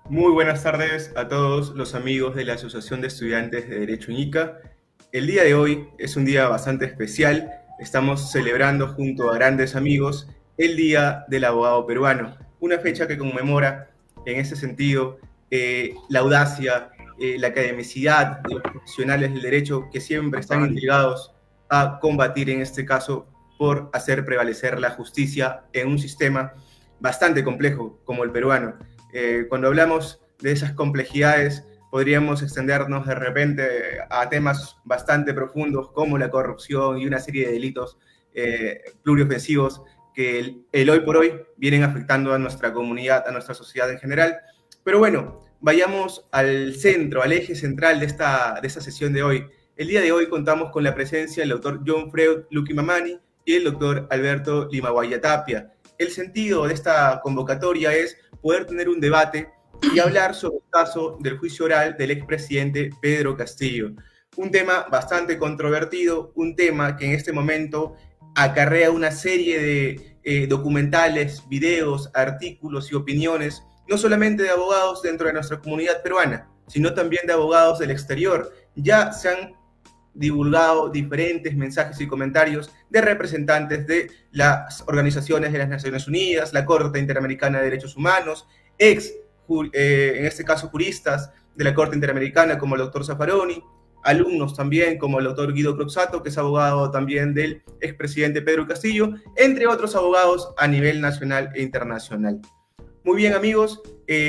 Muy buenas tardes a todos los amigos de la Asociación de Estudiantes de Derecho Ñica. El día de hoy es un día bastante especial. Estamos celebrando junto a grandes amigos el Día del Abogado Peruano, una fecha que conmemora en ese sentido la audacia, la academicidad de los profesionales del derecho que siempre están intrigados a combatir en este caso por hacer prevalecer la justicia en un sistema bastante complejo como el peruano. Cuando hablamos de esas complejidades, podríamos extendernos de repente a temas bastante profundos como la corrupción y una serie de delitos pluriofensivos que el hoy por hoy vienen afectando a nuestra comunidad, a nuestra sociedad en general. Pero bueno, vayamos al centro, al eje central de esta sesión de hoy. El día de hoy contamos con la presencia del doctor John Freud Lukimamani y el doctor Alberto Limaguaya Tapia. El sentido de esta convocatoria es poder tener un debate y hablar sobre el caso del juicio oral del expresidente Pedro Castillo. Un tema bastante controvertido, un tema que en este momento acarrea una serie de documentales, videos, artículos y opiniones, no solamente de abogados dentro de nuestra comunidad peruana, sino también de abogados del exterior. Ya se han divulgado diferentes mensajes y comentarios de representantes de las organizaciones de las Naciones Unidas, la Corte Interamericana de Derechos Humanos, en este caso juristas de la Corte Interamericana como el doctor Zaffaroni, alumnos también como el doctor Guido Croxato, que es abogado también del expresidente Pedro Castillo, entre otros abogados a nivel nacional e internacional. Muy bien, amigos,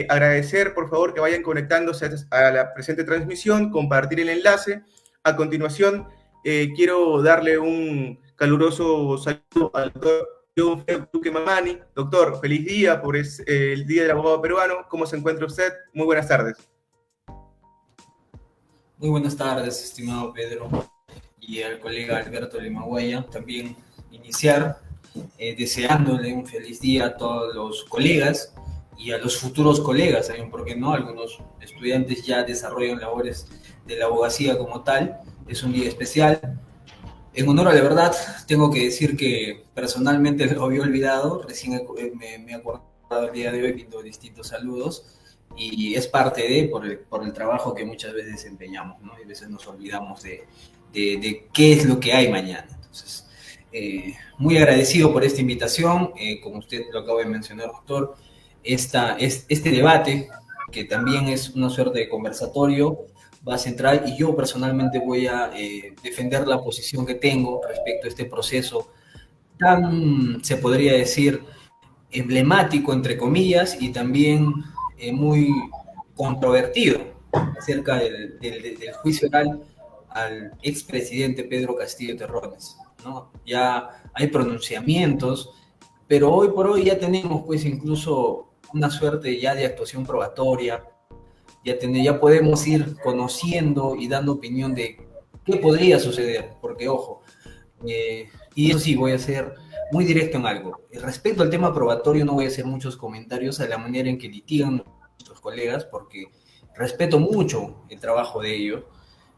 agradecer por favor que vayan conectándose a la presente transmisión, compartir el enlace. A continuación, quiero darle un caluroso saludo al doctor John Duque Mamani. Doctor, feliz día por el Día del Abogado Peruano. ¿Cómo se encuentra usted? Muy buenas tardes. Muy buenas tardes, estimado Pedro, y al colega Alberto Limaguaya. También iniciar deseándole un feliz día a todos los colegas y a los futuros colegas también, porque no, algunos estudiantes ya desarrollan labores de la abogacía como tal. Es un día especial. En honor a la verdad, tengo que decir que personalmente lo había olvidado, recién me he acordado el día de hoy viendo distintos saludos, y es parte de, por el trabajo que muchas veces desempeñamos, ¿no? Y a veces nos olvidamos de qué es lo que hay mañana. Entonces, muy agradecido por esta invitación, como usted lo acaba de mencionar, doctor, este debate, que también es una suerte de conversatorio, va a centrar, y yo personalmente voy a defender la posición que tengo respecto a este proceso tan, se podría decir, emblemático, entre comillas, y también muy controvertido acerca del juicio oral al expresidente Pedro Castillo Terrones, ¿no? Ya hay pronunciamientos, pero hoy por hoy ya tenemos pues incluso una suerte ya de actuación probatoria, ya podemos ir conociendo y dando opinión de qué podría suceder, porque ojo, y eso sí, voy a ser muy directo en algo. Respecto al tema probatorio, no voy a hacer muchos comentarios a la manera en que litigan nuestros colegas, porque respeto mucho el trabajo de ellos.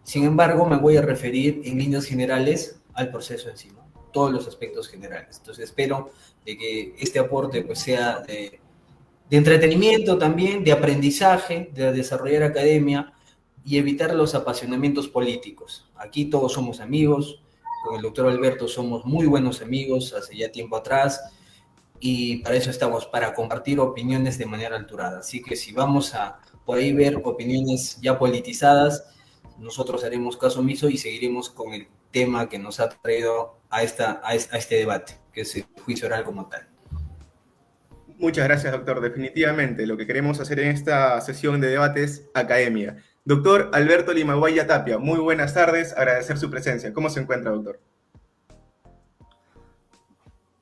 Sin embargo, me voy a referir en líneas generales al proceso en sí, ¿no? Todos los aspectos generales. Entonces, espero de que este aporte pues, sea de entretenimiento también, de aprendizaje, de desarrollar academia y evitar los apasionamientos políticos. Aquí todos somos amigos, con el doctor Alberto somos muy buenos amigos hace ya tiempo atrás, y para eso estamos, para compartir opiniones de manera alturada. Así que si vamos a por ahí ver opiniones ya politizadas, nosotros haremos caso omiso y seguiremos con el tema que nos ha traído a este debate, que es el juicio oral como tal. Muchas gracias, doctor. Definitivamente, lo que queremos hacer en esta sesión de debate es academia. Doctor Alberto Limaguaya Tapia, muy buenas tardes, agradecer su presencia. ¿Cómo se encuentra, doctor?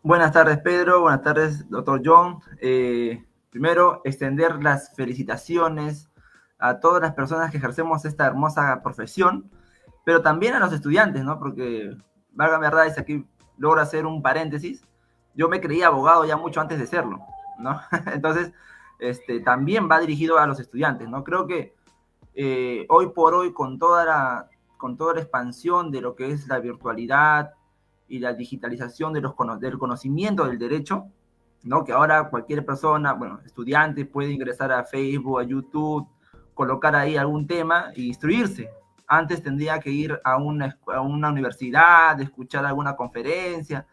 Buenas tardes, Pedro. Buenas tardes, doctor John. Primero, extender las felicitaciones a todas las personas que ejercemos esta hermosa profesión, pero también a los estudiantes, ¿no? Porque, valga verdad, es aquí logro hacer un paréntesis. Yo me creía abogado ya mucho antes de serlo, ¿no? Entonces, también va dirigido a los estudiantes, ¿no? Creo que hoy por hoy, con toda la expansión de lo que es la virtualidad y la digitalización del conocimiento del derecho, ¿no? Que ahora cualquier persona, bueno, estudiante puede ingresar a Facebook, a YouTube, colocar ahí algún tema y instruirse. Antes tendría que ir a una universidad, escuchar alguna conferencia.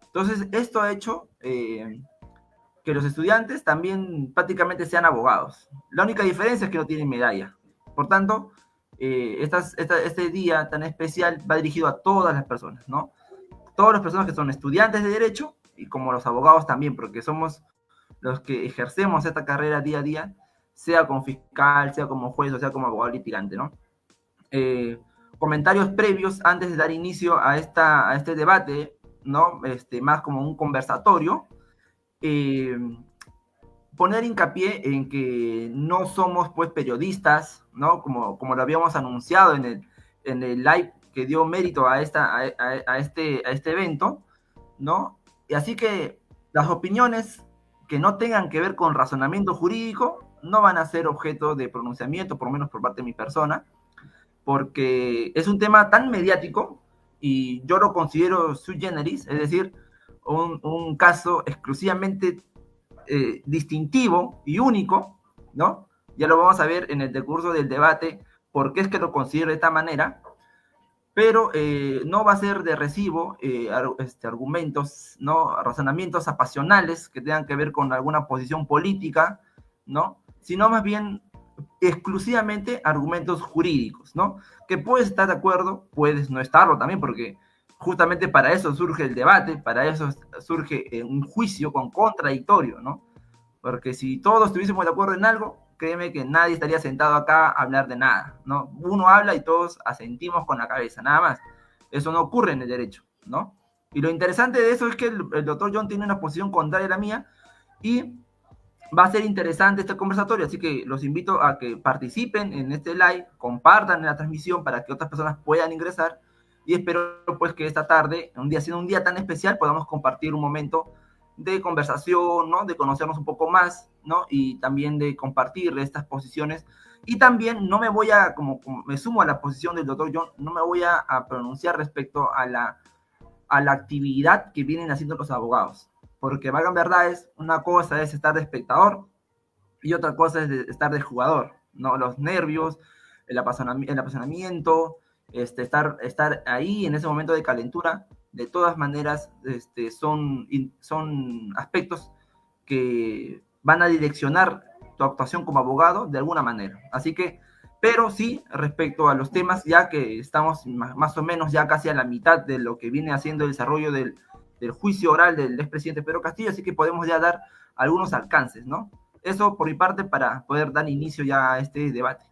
Entonces, esto ha hecho que los estudiantes también prácticamente sean abogados. La única diferencia es que no tienen medalla. Por tanto, este día tan especial va dirigido a todas las personas, ¿no? Todas las personas que son estudiantes de Derecho y como los abogados también, porque somos los que ejercemos esta carrera día a día, sea como fiscal, sea como juez o sea como abogado litigante, ¿no? Comentarios previos antes de dar inicio a este debate, ¿no? Más como un conversatorio. Poner hincapié en que no somos pues periodistas, ¿no? Como lo habíamos anunciado en el live que dio mérito a este evento, ¿no? Y así que las opiniones que no tengan que ver con razonamiento jurídico no van a ser objeto de pronunciamiento, por lo menos por parte de mi persona, porque es un tema tan mediático y yo lo considero sui generis, es decir, un caso exclusivamente distintivo y único, ¿no? Ya lo vamos a ver en el decurso del debate, por qué es que lo considero de esta manera, pero no va a ser de recibo argumentos, ¿no? Razonamientos apasionales que tengan que ver con alguna posición política, ¿no? Sino más bien exclusivamente argumentos jurídicos, ¿no? Que puedes estar de acuerdo, puedes no estarlo también, porque justamente para eso surge el debate, para eso surge un juicio con contradictorio, ¿no? Porque si todos estuviésemos de acuerdo en algo, créeme que nadie estaría sentado acá a hablar de nada, ¿no? Uno habla y todos asentimos con la cabeza, nada más. Eso no ocurre en el derecho, ¿no? Y lo interesante de eso es que el doctor John tiene una posición contraria a la mía y va a ser interesante este conversatorio, así que los invito a que participen en este live, compartan en la transmisión para que otras personas puedan ingresar y espero pues que esta tarde, siendo un día tan especial, podamos compartir un momento de conversación, ¿no? De conocernos un poco más, ¿no? Y también de compartir estas posiciones. Y también no me voy a, como me sumo a la posición del doctor John, no me voy a pronunciar respecto a la actividad que vienen haciendo los abogados. Porque valgan verdades, una cosa es estar de espectador y otra cosa es estar de jugador, ¿no? Los nervios, el apasionamiento, estar ahí en ese momento de calentura, de todas maneras, son aspectos que van a direccionar tu actuación como abogado de alguna manera. Así que, pero sí, respecto a los temas, ya que estamos más o menos ya casi a la mitad de lo que viene haciendo el desarrollo del juicio oral del expresidente Pedro Castillo, así que podemos ya dar algunos alcances, ¿no? Eso por mi parte para poder dar inicio ya a este debate.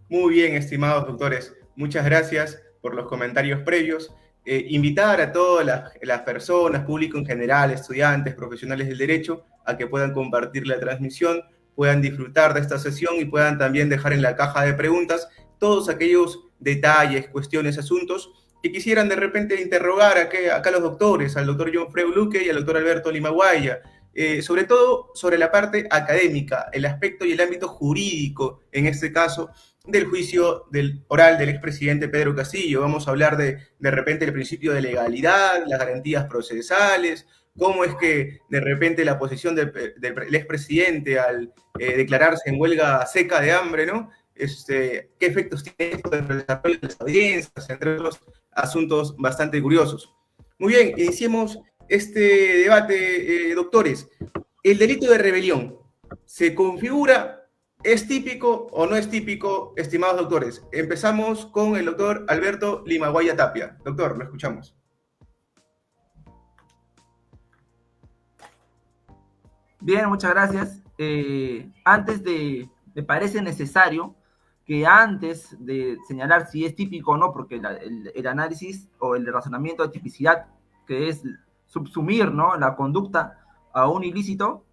Muy bien, estimados doctores. Muchas gracias por los comentarios previos. Invitar a todas las personas, público en general, estudiantes, profesionales del derecho, a que puedan compartir la transmisión, puedan disfrutar de esta sesión y puedan también dejar en la caja de preguntas todos aquellos detalles, cuestiones, asuntos que quisieran de repente interrogar acá a los doctores, al doctor John Freu Luque y al doctor Alberto Limaguaya, sobre todo sobre la parte académica, el aspecto y el ámbito jurídico, en este caso, del juicio oral del expresidente Pedro Castillo. Vamos a hablar de repente el principio de legalidad, las garantías procesales, cómo es que de repente la posición del expresidente al declararse en huelga seca de hambre, ¿no? Qué efectos tiene esto en el desarrollo de las audiencias, entre otros asuntos bastante curiosos. Muy bien, iniciemos este debate, doctores. ¿El delito de rebelión se configura? ¿Es típico o no es típico, estimados doctores? Empezamos con el doctor Alberto Limaguaya Tapia. Doctor, lo escuchamos. Bien, muchas gracias. Me parece necesario que antes de señalar si es típico o no, porque el análisis o el razonamiento de tipicidad, que es subsumir, ¿no?, la conducta a un ilícito,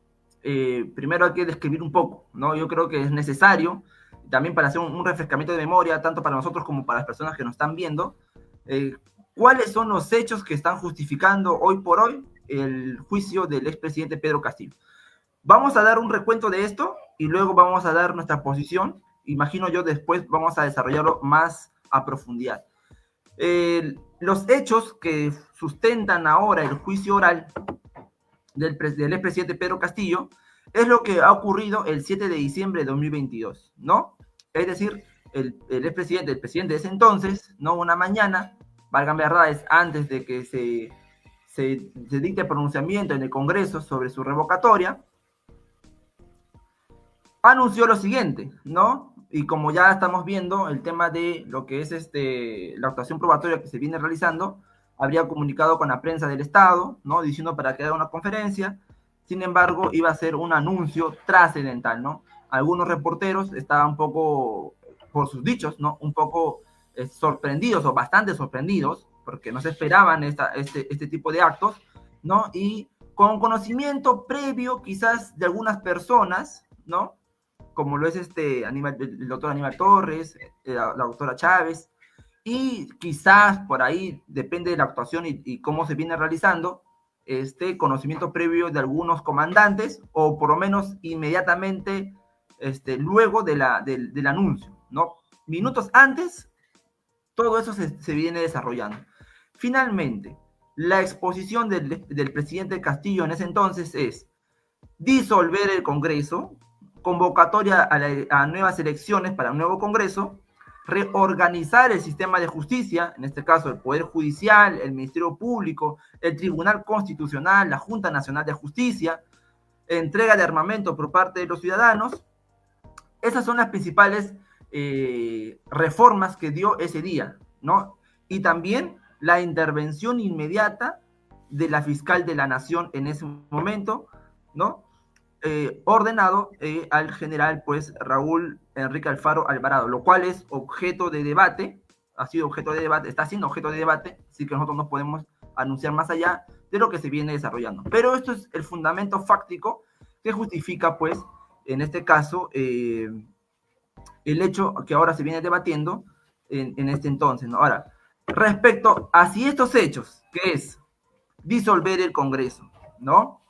primero hay que describir un poco, ¿no? Yo creo que es necesario, también para hacer un refrescamiento de memoria, tanto para nosotros como para las personas que nos están viendo, cuáles son los hechos que están justificando hoy por hoy el juicio del expresidente Pedro Castillo. Vamos a dar un recuento de esto y luego vamos a dar nuestra posición. Imagino yo después vamos a desarrollarlo más a profundidad. Los hechos que sustentan ahora el juicio oral del expresidente Pedro Castillo, es lo que ha ocurrido el 7 de diciembre de 2022, ¿no? Es decir, el presidente de ese entonces, ¿no? Una mañana, válgame verdades, antes de que se dicte pronunciamiento en el Congreso sobre su revocatoria, anunció lo siguiente, ¿no? Y como ya estamos viendo el tema de lo que es la actuación probatoria que se viene realizando, habría comunicado con la prensa del Estado, ¿no? Diciendo para que haga una conferencia. Sin embargo, iba a ser un anuncio trascendental, ¿no? Algunos reporteros estaban un poco, por sus dichos, ¿no? Un poco sorprendidos o bastante sorprendidos, porque no se esperaban este tipo de actos, ¿no? Y con conocimiento previo quizás de algunas personas, ¿no? Como lo es el doctor Aníbal Torres, la doctora Chávez, y quizás por ahí, depende de la actuación y cómo se viene realizando, conocimiento previo de algunos comandantes, o por lo menos inmediatamente luego del anuncio, ¿no? Minutos antes, todo eso se viene desarrollando. Finalmente, la exposición del presidente Castillo en ese entonces es disolver el Congreso, convocatoria a nuevas elecciones para un nuevo Congreso, reorganizar el sistema de justicia, en este caso el Poder Judicial, el Ministerio Público, el Tribunal Constitucional, la Junta Nacional de Justicia, entrega de armamento por parte de los ciudadanos. Esas son las principales reformas que dio ese día, ¿no? Y también la intervención inmediata de la fiscal de la Nación en ese momento, ¿no? Ordenado al general, pues, Raúl Enrique Alfaro Alvarado, lo cual es objeto de debate, ha sido objeto de debate, está siendo objeto de debate, así que nosotros no podemos anunciar más allá de lo que se viene desarrollando. Pero esto es el fundamento fáctico que justifica, pues, en este caso, el hecho que ahora se viene debatiendo en este entonces, ¿no? Ahora, respecto a si estos hechos, que es disolver el Congreso, ¿no?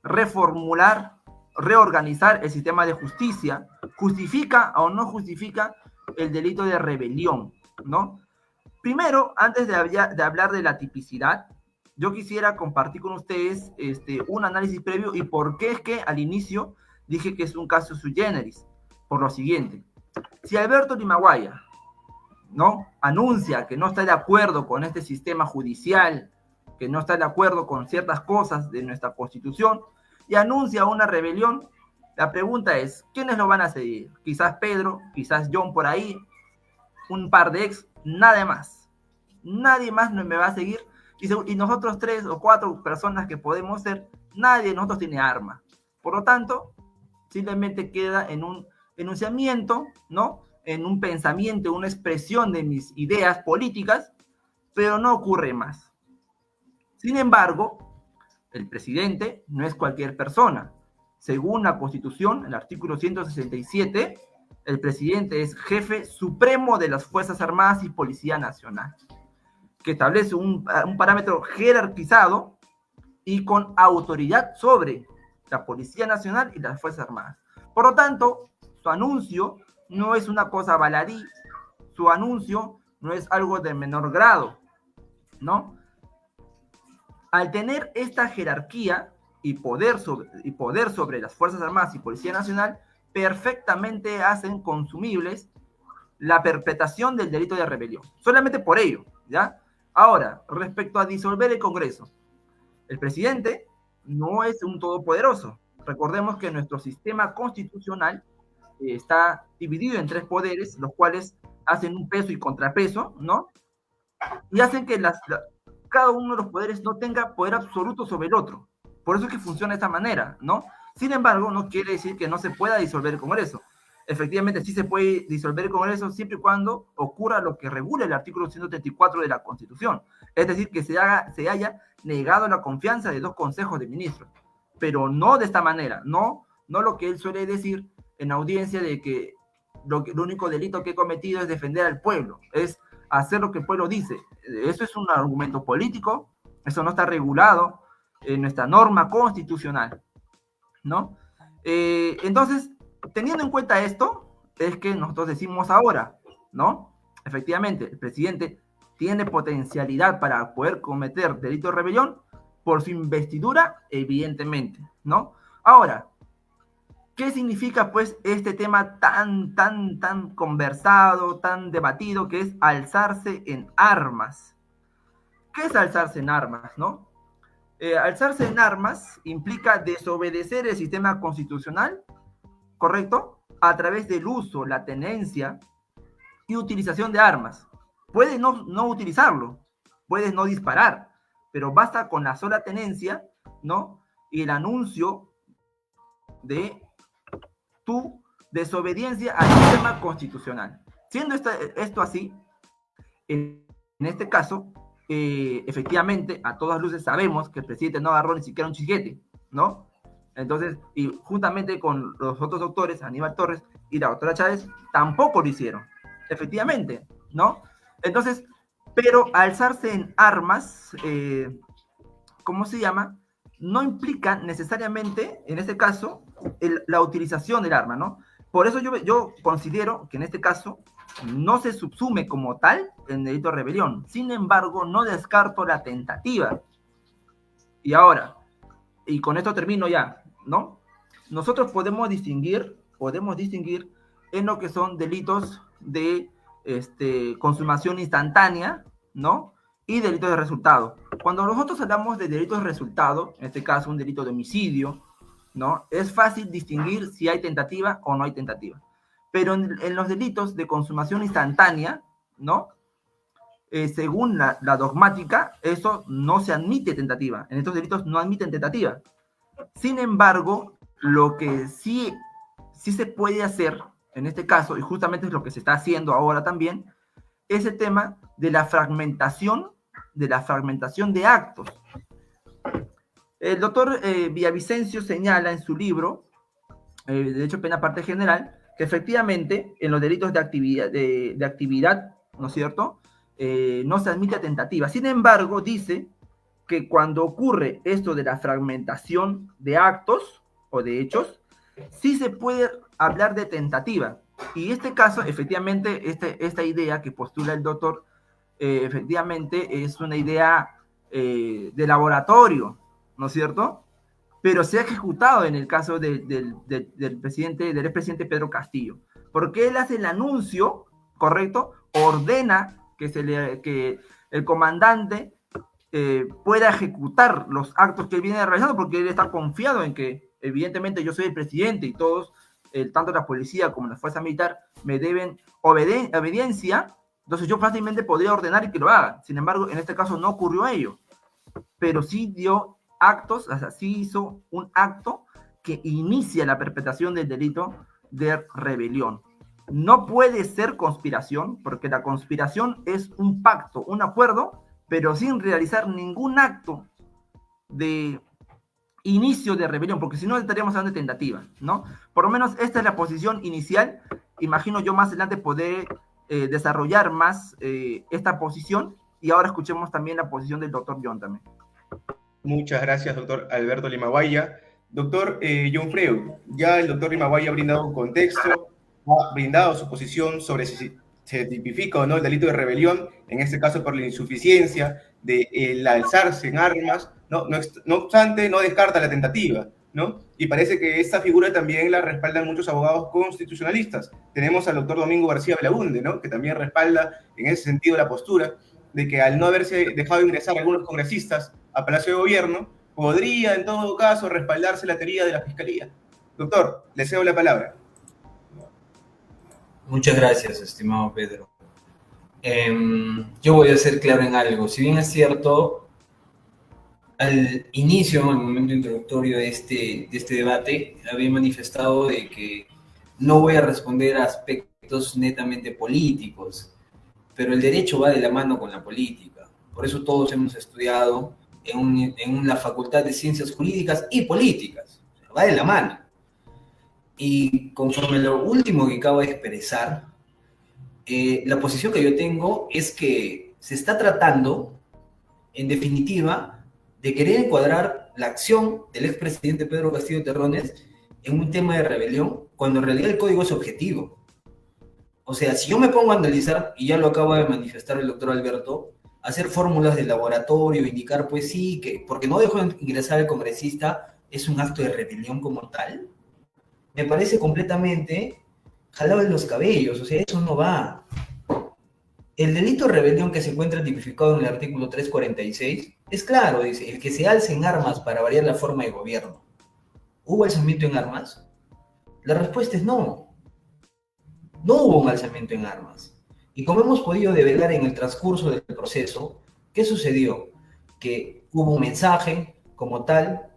Reformular, reorganizar el sistema de justicia, justifica o no justifica el delito de rebelión, ¿no? Primero, antes de hablar de la tipicidad, yo quisiera compartir con ustedes un análisis previo y por qué es que al inicio dije que es un caso sui generis. Por lo siguiente, si Alberto Limaguaya, ¿no?, anuncia que no está de acuerdo con este sistema judicial, que no está de acuerdo con ciertas cosas de nuestra Constitución, y anuncia una rebelión, la pregunta es, ¿quiénes lo van a seguir? Quizás Pedro, quizás John por ahí, un par de ex, nada más. Nadie más me va a seguir, y nosotros 3 o 4 personas que podemos ser, nadie de nosotros tiene arma. Por lo tanto, simplemente queda en un enunciamiento, ¿no?, en un pensamiento, una expresión de mis ideas políticas, pero no ocurre más. Sin embargo, el presidente no es cualquier persona. Según la Constitución, el artículo 167, el presidente es jefe supremo de las Fuerzas Armadas y Policía Nacional, que establece un parámetro jerarquizado y con autoridad sobre la Policía Nacional y las Fuerzas Armadas. Por lo tanto, su anuncio no es una cosa baladí, su anuncio no es algo de menor grado, ¿no? Al tener esta jerarquía y poder sobre las Fuerzas Armadas y Policía Nacional, perfectamente hacen consumibles la perpetración del delito de rebelión. Solamente por ello, ¿ya? Ahora, respecto a disolver el Congreso, el presidente no es un todopoderoso. Recordemos que nuestro sistema constitucional está dividido en 3 poderes, los cuales hacen un peso y contrapeso, ¿no? Y hacen que cada uno de los poderes no tenga poder absoluto sobre el otro. Por eso es que funciona de esta manera, ¿no? Sin embargo, no quiere decir que no se pueda disolver el Congreso. Efectivamente, sí se puede disolver el Congreso siempre y cuando ocurra lo que regula el artículo 134 de la Constitución. Es decir, que se haya negado la confianza de 2 consejos de ministros. Pero no de esta manera, no lo que él suele decir en audiencia de que lo único delito que he cometido es defender al pueblo, es hacer lo que el pueblo dice. Eso es un argumento político, eso no está regulado en nuestra norma constitucional, ¿no? Entonces, teniendo en cuenta esto, es que nosotros decimos ahora, ¿no? Efectivamente, el presidente tiene potencialidad para poder cometer delito de rebelión por su investidura, evidentemente, ¿no? Ahora, ¿qué significa, pues, este tema tan conversado, tan debatido, que es alzarse en armas? ¿Qué es alzarse en armas, no? Alzarse en armas implica desobedecer el sistema constitucional, ¿correcto? A través del uso, la tenencia y utilización de armas. Puedes no utilizarlo, puedes no disparar, pero basta con la sola tenencia, ¿no? Y el anuncio de tu desobediencia al sistema constitucional. Siendo esto así, en este caso, efectivamente, a todas luces sabemos que el presidente no agarró ni siquiera un chisguete, ¿no? Entonces, y juntamente con los otros doctores, Aníbal Torres y la doctora Chávez, tampoco lo hicieron, efectivamente, ¿no? Entonces, pero alzarse en armas, ¿cómo se llama? No implica necesariamente, en este caso, la utilización del arma, ¿no? Por eso yo considero que en este caso no se subsume como tal el delito de rebelión. Sin embargo, no descarto la tentativa. Y ahora, y con esto termino ya, ¿no? Nosotros podemos distinguir en lo que son delitos de consumación instantánea, ¿no? Y delitos de resultado. Cuando nosotros hablamos de delitos de resultado, en este caso un delito de homicidio, ¿no? Es fácil distinguir si hay tentativa o no hay tentativa. Pero en los delitos de consumación instantánea, ¿no? Según la dogmática, eso no se admite tentativa. En estos delitos no admiten tentativa. Sin embargo, lo que sí se puede hacer, en este caso, y justamente es lo que se está haciendo ahora también, es el tema de la fragmentación de actos. El doctor Villavicencio señala en su libro, Derecho Penal Parte General, que efectivamente en los delitos de actividad, ¿no es cierto?, no se admite tentativa. Sin embargo, dice que cuando ocurre esto de la fragmentación de actos o de hechos, sí se puede hablar de tentativa. Y este caso, efectivamente, esta idea que postula el doctor, efectivamente es una idea de laboratorio, ¿no es cierto? Pero se ha ejecutado en el caso del expresidente Pedro Castillo, porque él hace el anuncio, ¿correcto? Ordena que el comandante pueda ejecutar los actos que él viene realizando, porque él está confiado en que, evidentemente, yo soy el presidente y todos, tanto la policía como la fuerza militar, me deben obediencia. Entonces yo fácilmente podría ordenar y que lo haga. Sin embargo, en este caso no ocurrió ello, pero sí dio actos, o sea, sí hizo un acto que inicia la perpetración del delito de rebelión. No puede ser conspiración, porque la conspiración es un pacto, un acuerdo, pero sin realizar ningún acto de inicio de rebelión, porque si no estaríamos hablando de tentativa, ¿no? Por lo menos esta es la posición inicial. Imagino yo más adelante poder desarrollar más esta posición, y ahora escuchemos también la posición del doctor John también. Muchas gracias, doctor Alberto Limaguaya. Doctor John Freud, ya el doctor Limaguaya ha brindado un contexto, ha brindado su posición sobre si se tipifica o no el delito de rebelión, en este caso por la insuficiencia del alzarse en armas, no obstante, no descarta la tentativa, ¿no? Y parece que esta figura también la respaldan muchos abogados constitucionalistas. Tenemos al doctor Domingo García Belaunde, ¿no?, que también respalda en ese sentido la postura de que al no haberse dejado ingresar algunos congresistas a Palacio de Gobierno, podría en todo caso respaldarse la teoría de la Fiscalía. Doctor, le cedo la palabra. Muchas gracias, estimado Pedro. Yo voy a ser claro en algo. Si bien es cierto, al inicio, en el momento introductorio de este debate, había manifestado de que no voy a responder a aspectos netamente políticos, pero el derecho va de la mano con la política. Por eso todos hemos estudiado en la Facultad de Ciencias Jurídicas y Políticas. O sea, va de la mano. Y conforme a lo último que acabo de expresar, la posición que yo tengo es que se está tratando, en definitiva, de querer encuadrar la acción del expresidente Pedro Castillo Terrones en un tema de rebelión, cuando en realidad el código es objetivo. O sea, si yo me pongo a analizar, y ya lo acaba de manifestar el doctor Alberto, hacer fórmulas de laboratorio, indicar, pues sí, que porque no dejó ingresar al congresista es un acto de rebelión como tal, me parece completamente jalado de los cabellos, o sea, eso no va. El delito de rebelión que se encuentra tipificado en el artículo 346 es claro, dice, el que se alce en armas para variar la forma de gobierno. ¿Hubo alzamiento en armas? La respuesta es no. No hubo un alzamiento en armas. Y como hemos podido develar en el transcurso del proceso, ¿qué sucedió? Que hubo un mensaje como tal,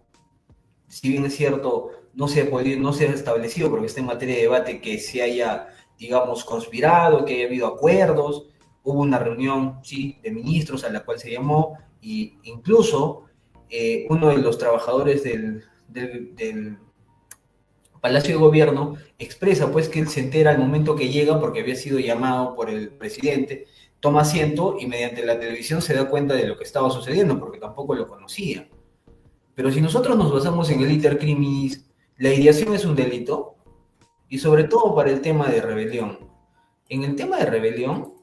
si bien es cierto, no se ha establecido, porque está en materia de debate, que se haya, digamos, conspirado, que haya habido acuerdos. Hubo una reunión, sí, de ministros a la cual se llamó, y incluso uno de los trabajadores del Palacio de Gobierno expresa pues que él se entera al momento que llega porque había sido llamado por el presidente, toma asiento y mediante la televisión se da cuenta de lo que estaba sucediendo porque tampoco lo conocía. Pero si nosotros nos basamos en el iter criminis, la ideación es un delito y sobre todo para el tema de rebelión. En el tema de rebelión,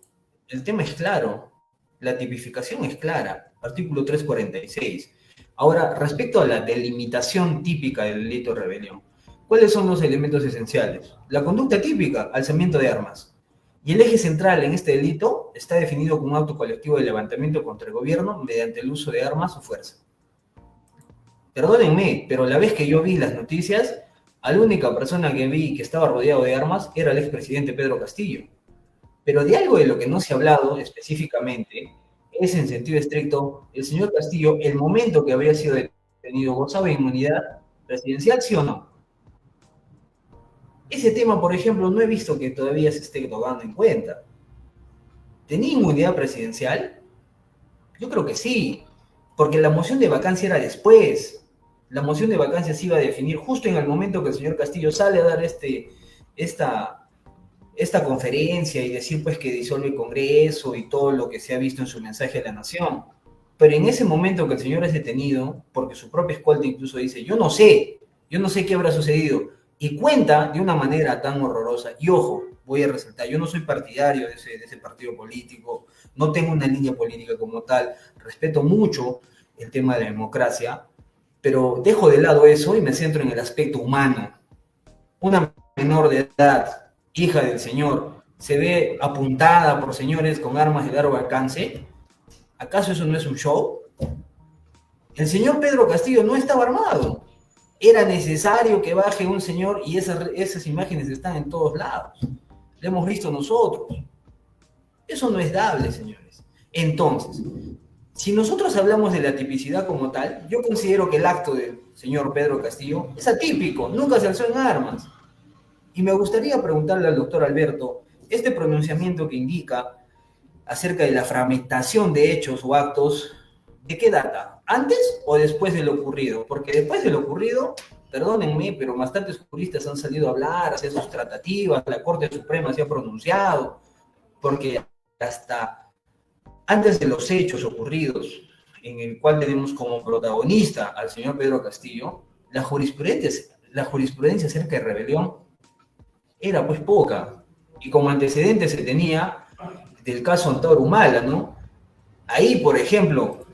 el tema es claro, la tipificación es clara, artículo 346. Ahora, respecto a la delimitación típica del delito de rebelión, ¿cuáles son los elementos esenciales? La conducta típica, alzamiento de armas. Y el eje central en este delito está definido como un acto colectivo de levantamiento contra el gobierno mediante el uso de armas o fuerza. Perdónenme, pero la vez que yo vi las noticias, a la única persona que vi que estaba rodeado de armas era el expresidente Pedro Castillo. Pero de algo de lo que no se ha hablado específicamente es, en sentido estricto, el señor Castillo, el momento que habría sido detenido, ¿gozaba de inmunidad presidencial, sí o no? Ese tema, por ejemplo, no he visto que todavía se esté tomando en cuenta. ¿Tenía inmunidad presidencial? Yo creo que sí, porque la moción de vacancia era después. La moción de vacancia se iba a definir justo en el momento que el señor Castillo sale a dar esta conferencia y decir pues que disuelve el Congreso y todo lo que se ha visto en su mensaje a la nación. Pero en ese momento que el señor es detenido, porque su propia escolta incluso dice, yo no sé qué habrá sucedido, y cuenta de una manera tan horrorosa, y ojo, voy a resaltar, yo no soy partidario de ese partido político, no tengo una línea política como tal, respeto mucho el tema de la democracia, pero dejo de lado eso y me centro en el aspecto humano. Una menor de edad, hija del señor, se ve apuntada por señores con armas de largo alcance. ¿Acaso eso no es un show? El señor Pedro Castillo no estaba armado. Era necesario que baje un señor y esas imágenes están en todos lados. Lo hemos visto nosotros. Eso no es dable, señores. Entonces, si nosotros hablamos de la tipicidad como tal, yo considero que el acto del señor Pedro Castillo es atípico, nunca se alzó en armas. Y me gustaría preguntarle al doctor Alberto, este pronunciamiento que indica acerca de la fragmentación de hechos o actos, ¿de qué data? ¿Antes o después de lo ocurrido? Porque después de lo ocurrido, perdónenme, pero bastantes juristas han salido a hablar, a hacer sus tratativas, la Corte Suprema se ha pronunciado, porque hasta antes de los hechos ocurridos, en el cual tenemos como protagonista al señor Pedro Castillo, la jurisprudencia acerca de rebelión era pues poca, y como antecedente se tenía del caso Antauro Humala, ¿no? Ahí, por ejemplo,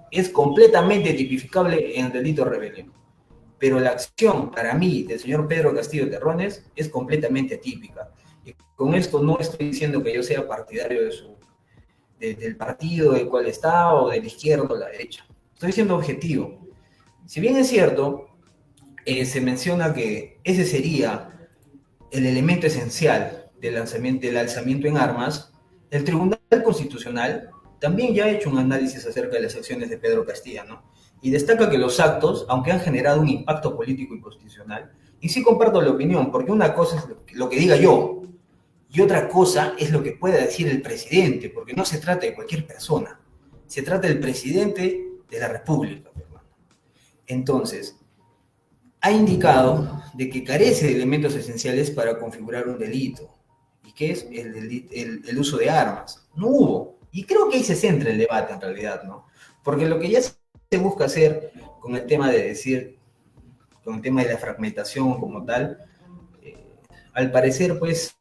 es completamente tipificable en el delito de rebelión. Pero la acción, para mí, del señor Pedro Castillo Terrones es completamente atípica. Y con esto no estoy diciendo que yo sea partidario del partido del cual está, o de la izquierda o de la derecha. Estoy siendo objetivo. Si bien es cierto, se menciona que ese sería el elemento esencial del alzamiento en armas, el Tribunal Constitucional también ya ha hecho un análisis acerca de las acciones de Pedro Castillo, ¿no? Y destaca que los actos, aunque han generado un impacto político y constitucional, y sí comparto la opinión, porque una cosa es lo que diga yo, y otra cosa es lo que pueda decir el presidente, porque no se trata de cualquier persona, se trata del presidente de la República, hermano. Entonces, ha indicado de que carece de elementos esenciales para configurar un delito, y que es el uso de armas. No hubo, y creo que ahí se centra el debate en realidad, ¿no? Porque lo que ya se busca hacer con el tema de decir, con el tema de la fragmentación como tal, al parecer pues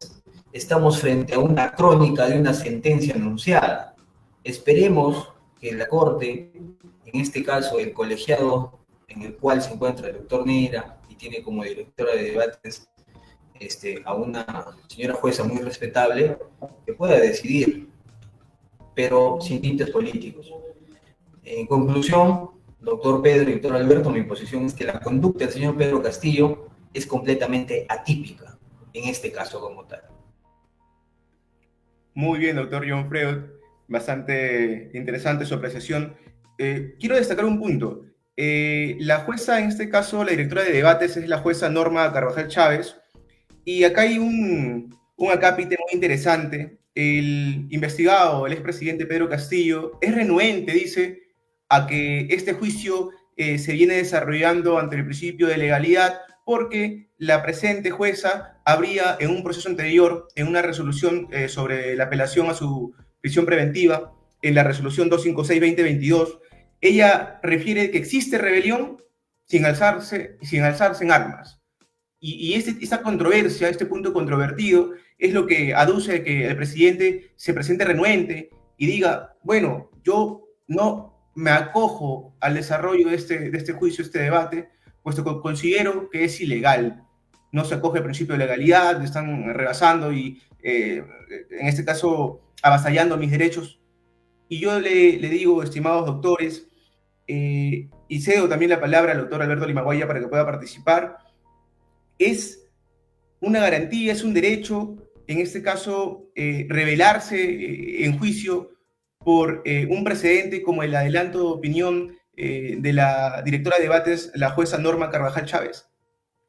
estamos frente a una crónica de una sentencia anunciada, Esperemos que la Corte, en este caso el colegiado en el cual se encuentra el doctor Neira y tiene como directora de debates a una señora jueza muy respetable, que pueda decidir, pero sin tintes políticos. En conclusión, doctor Pedro y doctor Alberto, mi posición es que la conducta del señor Pedro Castillo es completamente atípica en este caso como tal. Muy bien, doctor John Freud, bastante interesante su apreciación. Quiero destacar un punto. La jueza, en este caso, la directora de debates, es la jueza Norma Carvajal Chávez, y acá hay un acápite muy interesante. El investigado, el expresidente Pedro Castillo, es renuente, dice, a que este juicio se viene desarrollando ante el principio de legalidad, porque la presente jueza habría, en un proceso anterior, en una resolución sobre la apelación a su prisión preventiva, en la resolución 256-2022, ella refiere que existe rebelión sin alzarse en armas. Y esta controversia, este punto controvertido, es lo que aduce que el presidente se presente renuente y diga, bueno, yo no me acojo al desarrollo de este juicio, este debate, puesto que considero que es ilegal. No se acoge el principio de legalidad, están rebasando y, en este caso, avasallando mis derechos. Y yo le digo, estimados doctores, y cedo también la palabra al doctor Alberto Limaguaya para que pueda participar, es una garantía, es un derecho, en este caso, rebelarse en juicio por un precedente como el adelanto de opinión de la directora de debates, la jueza Norma Carvajal Chávez.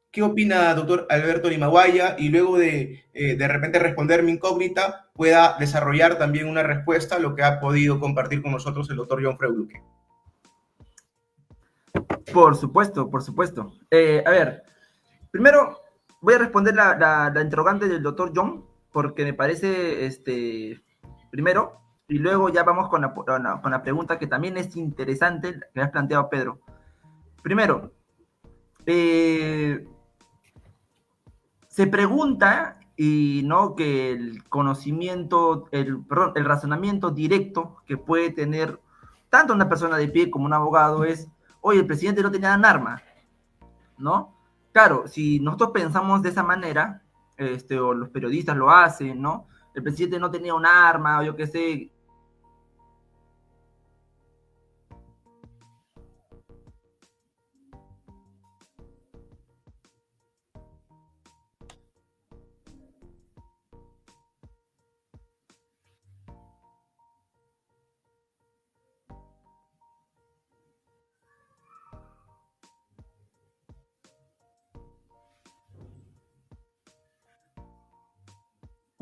¿Qué opina doctor Alberto Limaguaya? Y luego de repente responder mi incógnita, pueda desarrollar también una respuesta a lo que ha podido compartir con nosotros el doctor John Freud Luque. Por supuesto, por supuesto. A ver, primero voy a responder la interrogante del doctor John, porque me parece, primero, y luego ya vamos con la pregunta que también es interesante, que has planteado, Pedro. Primero, se pregunta, y no que el conocimiento, el razonamiento directo que puede tener tanto una persona de pie como un abogado es, oye, el presidente no tenía un arma, ¿no? Claro, si nosotros pensamos de esa manera, o los periodistas lo hacen, ¿no? El presidente no tenía un arma, o yo qué sé.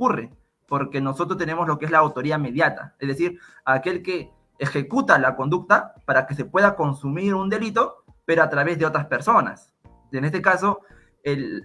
Ocurre, porque nosotros tenemos lo que es la autoría mediata, es decir, aquel que ejecuta la conducta para que se pueda consumir un delito, pero a través de otras personas. En este caso,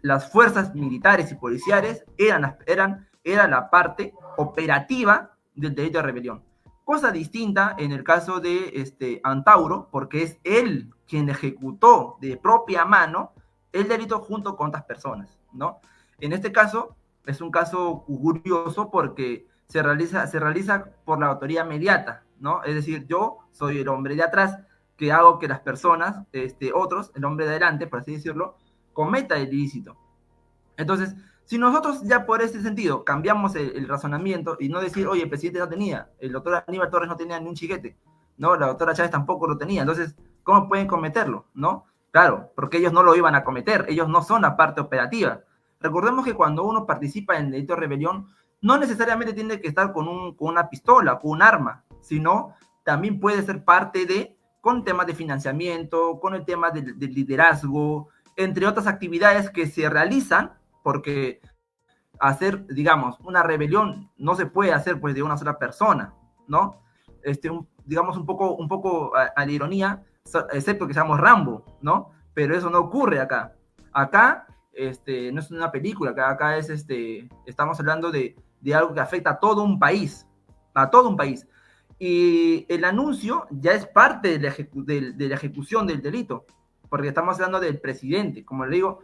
las fuerzas militares y policiales eran la parte operativa del delito de rebelión. Cosa distinta en el caso de Antauro, porque es él quien ejecutó de propia mano el delito junto con otras personas, ¿no? En este caso, es un caso curioso porque se realiza por la autoría mediata, ¿no? Es decir, yo soy el hombre de atrás que hago que las personas, otros, el hombre de adelante, por así decirlo, cometa el ilícito. Entonces, si nosotros ya por ese sentido cambiamos el razonamiento y no decir, oye, el presidente no tenía, el doctor Aníbal Torres no tenía ni un chiquete, ¿no? La doctora Chávez tampoco lo tenía, entonces, ¿cómo pueden cometerlo, no? Claro, porque ellos no lo iban a cometer, ellos no son la parte operativa. Recordemos que cuando uno participa en el delito de rebelión, no necesariamente tiene que estar con una pistola, con un arma, sino también puede ser parte con temas de financiamiento, con el tema del liderazgo, entre otras actividades que se realizan, porque hacer, digamos, una rebelión no se puede hacer pues de una sola persona, ¿no? Digamos un poco a la ironía, excepto que seamos Rambo, ¿no? Pero eso no ocurre acá. Acá no es una película, acá es estamos hablando de algo que afecta a todo un país, y el anuncio ya es parte de la ejecución del delito, porque estamos hablando del presidente, como le digo,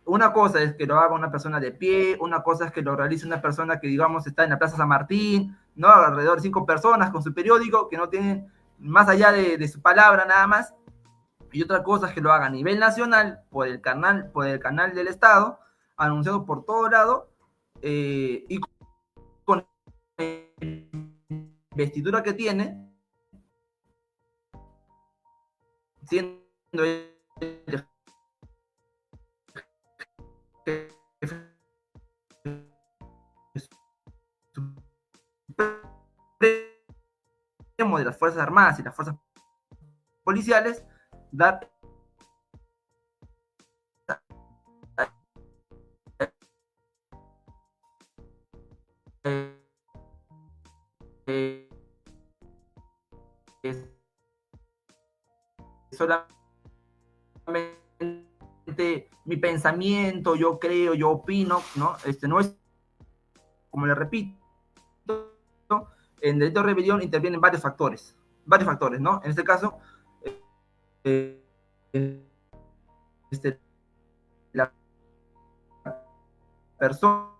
Una cosa es que lo haga una persona de pie, una cosa es que lo realice una persona que, digamos, está en la Plaza San Martín, ¿no? Alrededor de 5 personas con su periódico, que no tienen más allá de su palabra nada más. Y otra cosa es que lo haga a nivel nacional, por el canal del Estado, anunciado por todo lado, y con la investidura que tiene, siendo el jefe supremo de las Fuerzas Armadas y las Fuerzas Policiales, dar solamente mi pensamiento, yo creo, yo opino, ¿no? No es, como le repito, en delito de rebelión intervienen varios factores, ¿no? En este caso, eh, la persona,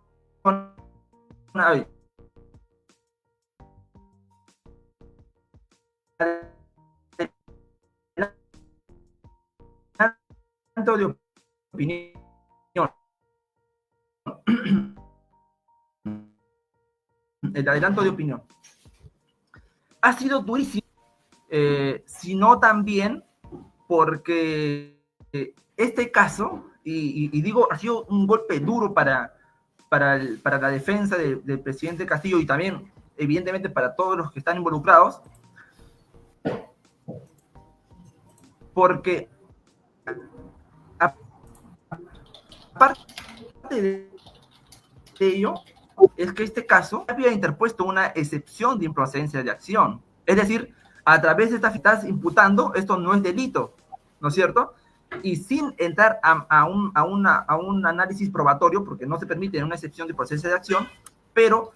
de opinión, el adelanto de opinión ha sido durísimo, sino también porque este caso, y digo, ha sido un golpe duro para la defensa del presidente Castillo y también, evidentemente, para todos los que están involucrados, porque aparte de ello, es que este caso había interpuesto una excepción de improcedencia de acción. Es decir, a través de estas estás imputando, esto no es delito, ¿no es cierto? Y sin entrar a un análisis probatorio, porque no se permite una excepción de improcedencia de acción, pero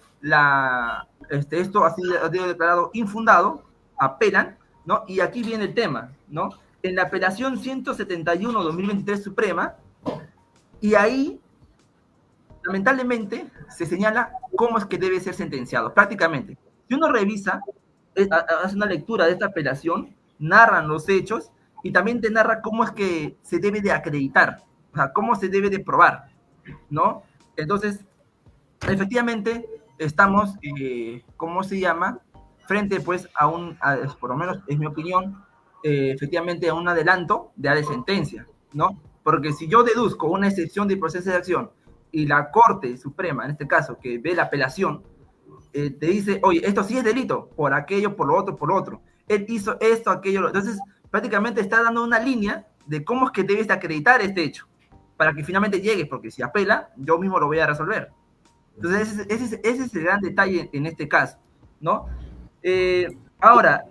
esto ha sido declarado infundado, apelan, ¿no? Y aquí viene el tema, ¿no? En la apelación 171-2023 Suprema, y ahí lamentablemente se señala cómo es que debe ser sentenciado, prácticamente. Si uno revisa, hace una lectura de esta apelación, narran los hechos y también te narra cómo es que se debe de acreditar, o sea, cómo se debe de probar, ¿no? Entonces, efectivamente, estamos, ¿cómo se llama? Frente, pues, por lo menos es mi opinión, efectivamente, a un adelanto de sentencia, ¿no? Porque si yo deduzco una excepción de proceso de acción y la Corte Suprema, en este caso, que ve la apelación, te dice, oye, esto sí es delito, por aquello, por lo otro. Él hizo esto, aquello. Entonces, prácticamente está dando una línea de cómo es que debes acreditar este hecho, para que finalmente llegue, porque si apela, yo mismo lo voy a resolver. Entonces, ese es el gran detalle en este caso, ¿no? Ahora,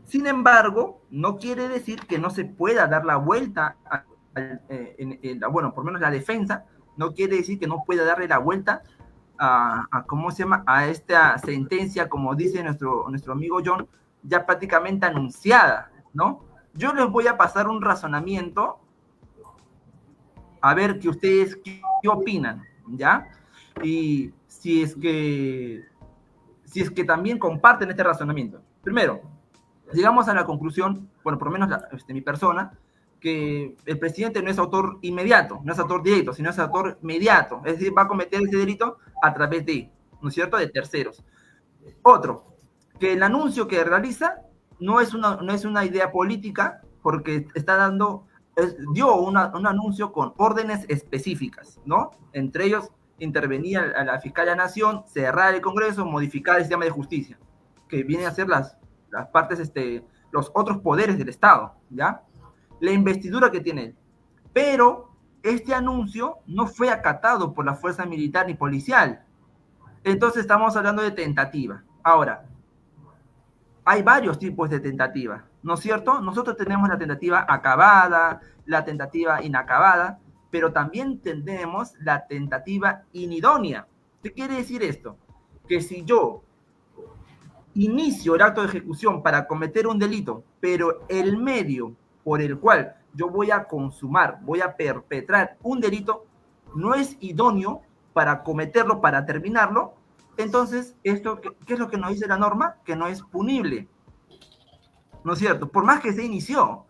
sin embargo, no quiere decir que no se pueda dar la vuelta bueno, por lo menos la defensa, no quiere decir que no pueda darle la vuelta ¿cómo se llama? A esta sentencia, como dice nuestro amigo John, ya prácticamente anunciada, ¿no? Yo les voy a pasar un razonamiento, a ver que ustedes qué opinan, ¿ya? Y si es que también comparten este razonamiento. Primero, llegamos a la conclusión, bueno, por lo menos mi persona, que el presidente no es autor inmediato, no es autor directo, sino es autor mediato, es decir, va a cometer ese delito a través de, ¿no es cierto?, de terceros. Otro, que el anuncio que realiza no es una idea política, porque dio un anuncio con órdenes específicas, ¿no? Entre ellos, intervenía a la Fiscalía de la Nación, cerrar el Congreso, modificar el sistema de justicia, que vienen a ser las partes, los otros poderes del Estado, ¿ya? La investidura que tiene él. Pero este anuncio no fue acatado por la fuerza militar ni policial. Entonces estamos hablando de tentativa. Ahora, hay varios tipos de tentativa, ¿no es cierto? Nosotros tenemos la tentativa acabada, la tentativa inacabada, pero también tenemos la tentativa inidónea. ¿Qué quiere decir esto? Que si yo inicio el acto de ejecución para cometer un delito, pero el medio por el cual yo voy a consumar, voy a perpetrar un delito, no es idóneo para cometerlo, para terminarlo, entonces, esto, ¿qué es lo que nos dice la norma? Que no es punible, ¿no es cierto? Por más que se inició,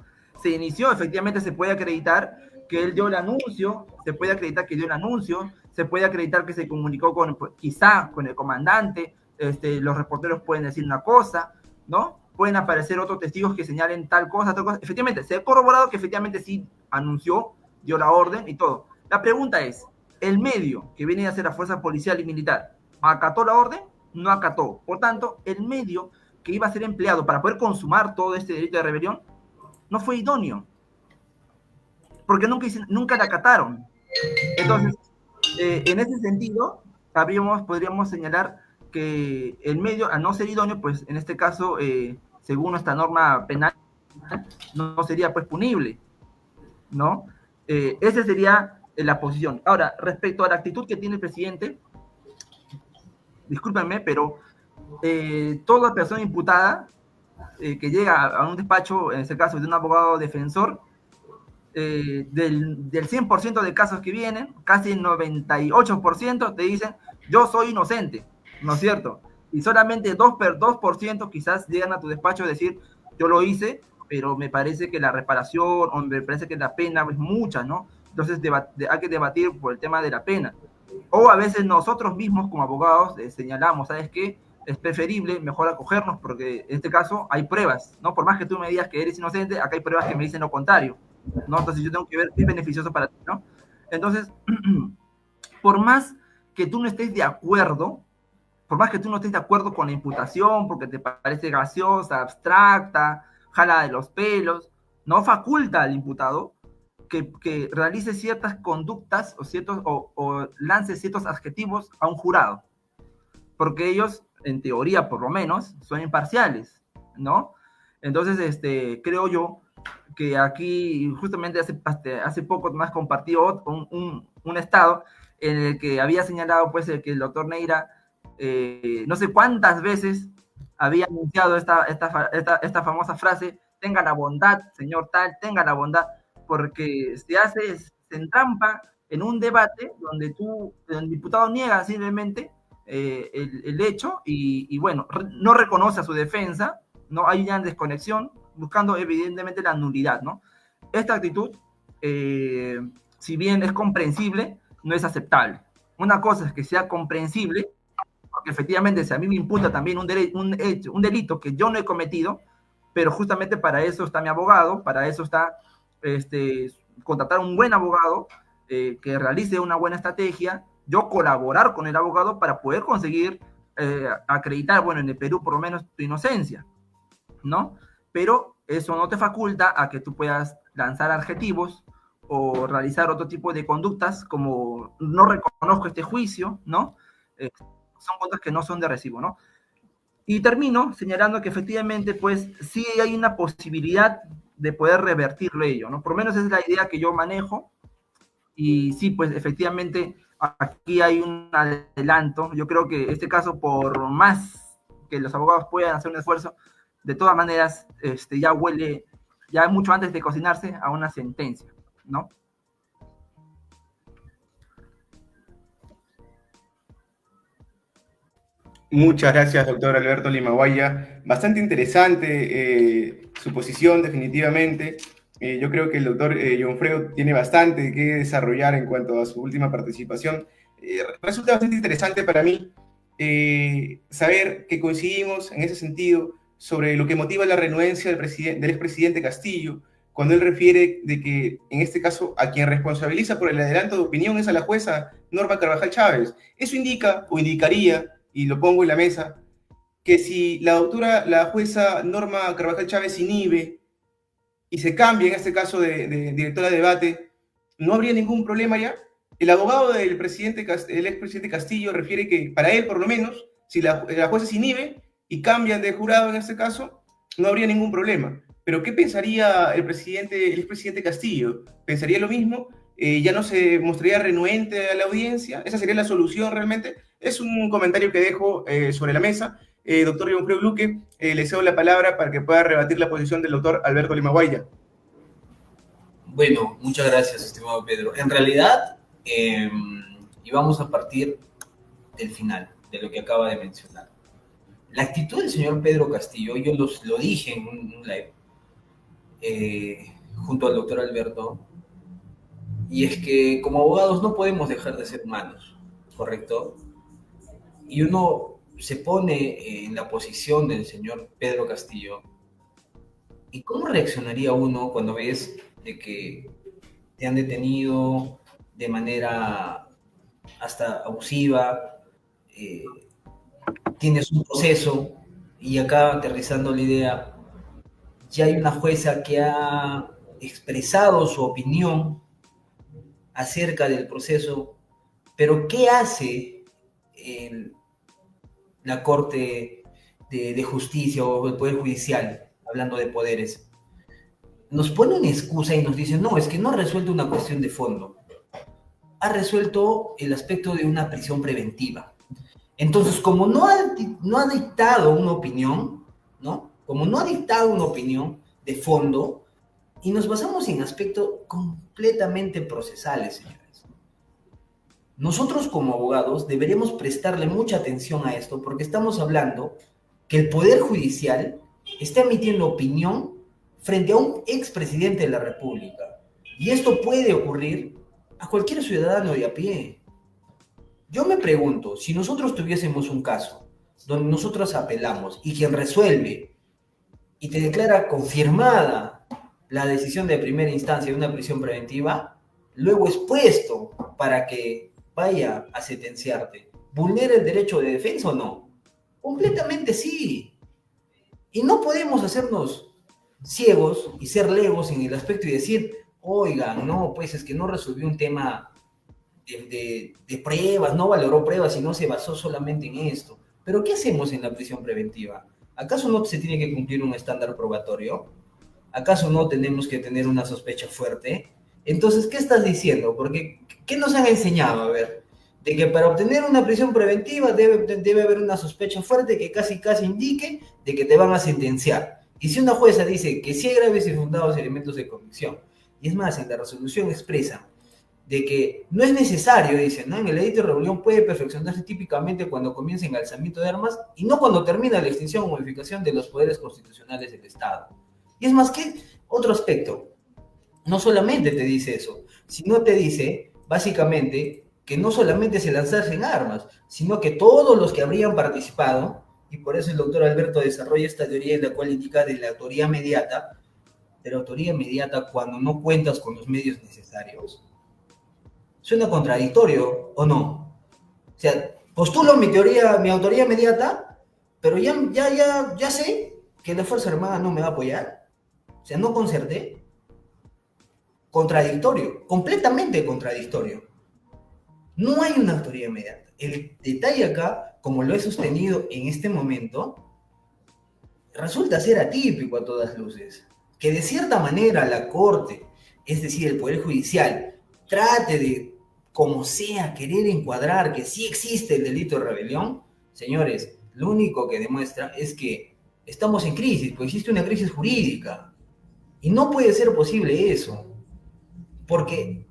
efectivamente se puede acreditar que él dio el anuncio, se puede acreditar que dio el anuncio, se puede acreditar que se comunicó con, quizá con el comandante, los reporteros pueden decir una cosa, ¿no? Pueden aparecer otros testigos que señalen tal cosa, tal cosa. Efectivamente, se ha corroborado que efectivamente sí anunció, dio la orden y todo. La pregunta es, ¿el medio que viene a ser la fuerza policial y militar acató la orden? No acató. Por tanto, el medio que iba a ser empleado para poder consumar todo este delito de rebelión no fue idóneo, porque nunca la acataron. Entonces, en ese sentido, podríamos señalar que el medio, al no ser idóneo, pues en este caso, según nuestra norma penal, no sería pues punible, ¿no? Esa sería la posición. Ahora, respecto a la actitud que tiene el presidente, discúlpenme, pero toda persona imputada que llega a un despacho, en este caso de un abogado defensor, del 100% de casos que vienen, casi el 98% te dicen, yo soy inocente, ¿no es cierto? Y solamente 2% quizás llegan a tu despacho a decir, yo lo hice, pero me parece que la reparación, o me parece que la pena es mucha, ¿no? Entonces hay que debatir por el tema de la pena. O a veces nosotros mismos como abogados señalamos, ¿sabes qué? Es preferible, mejor acogernos, porque en este caso hay pruebas, ¿no? Por más que tú me digas que eres inocente, acá hay pruebas que me dicen lo contrario, ¿no? Entonces yo tengo que ver qué es beneficioso para ti, ¿no? Entonces, por más que tú no estés de acuerdo, por más que tú no estés de acuerdo con la imputación, porque te parece graciosa, abstracta, jala de los pelos, no faculta al imputado que realice ciertas conductas o lance ciertos adjetivos a un jurado, porque ellos, en teoría por lo menos, son imparciales, ¿no? Entonces, creo yo que aquí, justamente hace poco más compartió un estado en el que había señalado pues que el doctor Neira no sé cuántas veces había anunciado esta famosa frase, tenga la bondad, señor tal, tenga la bondad, porque se entrampa en un debate donde el diputado niega simplemente el hecho y bueno, no reconoce a su defensa, ¿no? Hay una desconexión, buscando evidentemente la nulidad, ¿no? Esta actitud, si bien es comprensible, no es aceptable. Una cosa es que sea comprensible, porque efectivamente si a mí me imputa también un delito que yo no he cometido, pero justamente para eso está mi abogado, para eso está contratar un buen abogado que realice una buena estrategia, yo colaborar con el abogado para poder conseguir acreditar, bueno, en el Perú por lo menos tu inocencia, ¿no? Pero eso no te faculta a que tú puedas lanzar adjetivos o realizar otro tipo de conductas como no reconozco este juicio, ¿no? Son conductas que no son de recibo, ¿no? Y termino señalando que efectivamente, pues, sí hay una posibilidad de poder revertirlo ello, ¿no? Por lo menos esa es la idea que yo manejo. Y sí, pues, efectivamente, aquí hay un adelanto. Yo creo que este caso, por más que los abogados puedan hacer un esfuerzo, de todas maneras, ya huele, ya mucho antes de cocinarse, a una sentencia, ¿no? Muchas gracias, doctor Alberto Limaguaya. Bastante interesante su posición, definitivamente. Yo creo que el doctor John Freud tiene bastante que desarrollar en cuanto a su última participación. Resulta bastante interesante para mí saber que coincidimos en ese sentido sobre lo que motiva la renuencia del expresidente Castillo, cuando él refiere de que, en este caso, a quien responsabiliza por el adelanto de opinión es a la jueza Norma Carvajal Chávez. Eso indica o indicaría, y lo pongo en la mesa, que si la jueza Norma Carvajal Chávez inhibe y se cambia, en este caso, de directora de debate, no habría ningún problema ya. El abogado del expresidente Castillo refiere que, para él por lo menos, si la jueza se inhibe y cambian de jurado en este caso, no habría ningún problema. Pero ¿qué pensaría el expresidente Castillo? ¿Pensaría lo mismo? ¿Ya no se mostraría renuente a la audiencia? ¿Esa sería la solución realmente? Es un comentario que dejo sobre la mesa. Doctor John Freud le cedo la palabra para que pueda rebatir la posición del doctor Alberto Limaguaya. Bueno, muchas gracias, estimado Pedro. En realidad, íbamos a partir del final, de lo que acaba de mencionar. La actitud del señor Pedro Castillo, yo lo dije en un live, junto al doctor Alberto, y es que como abogados no podemos dejar de ser humanos, ¿correcto? Y uno se pone en la posición del señor Pedro Castillo. ¿Y cómo reaccionaría uno cuando ves de que te han detenido de manera hasta abusiva, tienes un proceso y acá aterrizando la idea, ya hay una jueza que ha expresado su opinión acerca del proceso, pero ¿qué hace el, la Corte de Justicia o el Poder Judicial, hablando de poderes? Nos pone una excusa y nos dice, no, es que no ha resuelto una cuestión de fondo, ha resuelto el aspecto de una prisión preventiva. Entonces, como no ha dictado una opinión, ¿no? Como no ha dictado una opinión de fondo, y nos basamos en aspectos completamente procesales, señores. Nosotros como abogados deberíamos prestarle mucha atención a esto porque estamos hablando que el Poder Judicial está emitiendo opinión frente a un expresidente de la República. Y esto puede ocurrir a cualquier ciudadano de a pie. Yo me pregunto, si nosotros tuviésemos un caso donde nosotros apelamos y quien resuelve y te declara confirmada la decisión de primera instancia de una prisión preventiva, luego es puesto para que vaya a sentenciarte, ¿vulnera el derecho de defensa o no? Completamente sí. Y no podemos hacernos ciegos y ser legos en el aspecto y decir, oigan, no, pues es que no resolvió un tema de pruebas, no valoró pruebas y no se basó solamente en esto. Pero ¿qué hacemos en la prisión preventiva? ¿Acaso no se tiene que cumplir un estándar probatorio? ¿Acaso no tenemos que tener una sospecha fuerte? Entonces, ¿qué estás diciendo? Porque, ¿qué nos han enseñado? A ver, de que para obtener una prisión preventiva debe haber una sospecha fuerte que casi indique de que te van a sentenciar. Y si una jueza dice que sí hay graves y fundados elementos de convicción, y es más, en la resolución expresa de que no es necesario, dicen, ¿no? En el delito de rebelión puede perfeccionarse típicamente cuando comienza el alzamiento de armas y no cuando termina la extinción o modificación de los poderes constitucionales del Estado. Y es más que otro aspecto, no solamente te dice eso, sino te dice, básicamente, que no solamente se lanzarse en armas, sino que todos los que habrían participado, y por eso el doctor Alberto desarrolla esta teoría en la cual indica de la autoría inmediata, cuando no cuentas con los medios necesarios. ¿Suena contradictorio o no? O sea, postulo mi autoría inmediata, pero ya sé que la Fuerza Armada no me va a apoyar. O sea, no concerté. Contradictorio, completamente contradictorio. No hay una autoría inmediata. El detalle acá, como lo he sostenido en este momento, resulta ser atípico a todas luces. Que de cierta manera la Corte, es decir, el Poder Judicial, trate de, como sea, querer encuadrar que sí existe el delito de rebelión, señores, lo único que demuestra es que estamos en crisis, porque existe una crisis jurídica. Y no puede ser posible eso. Porque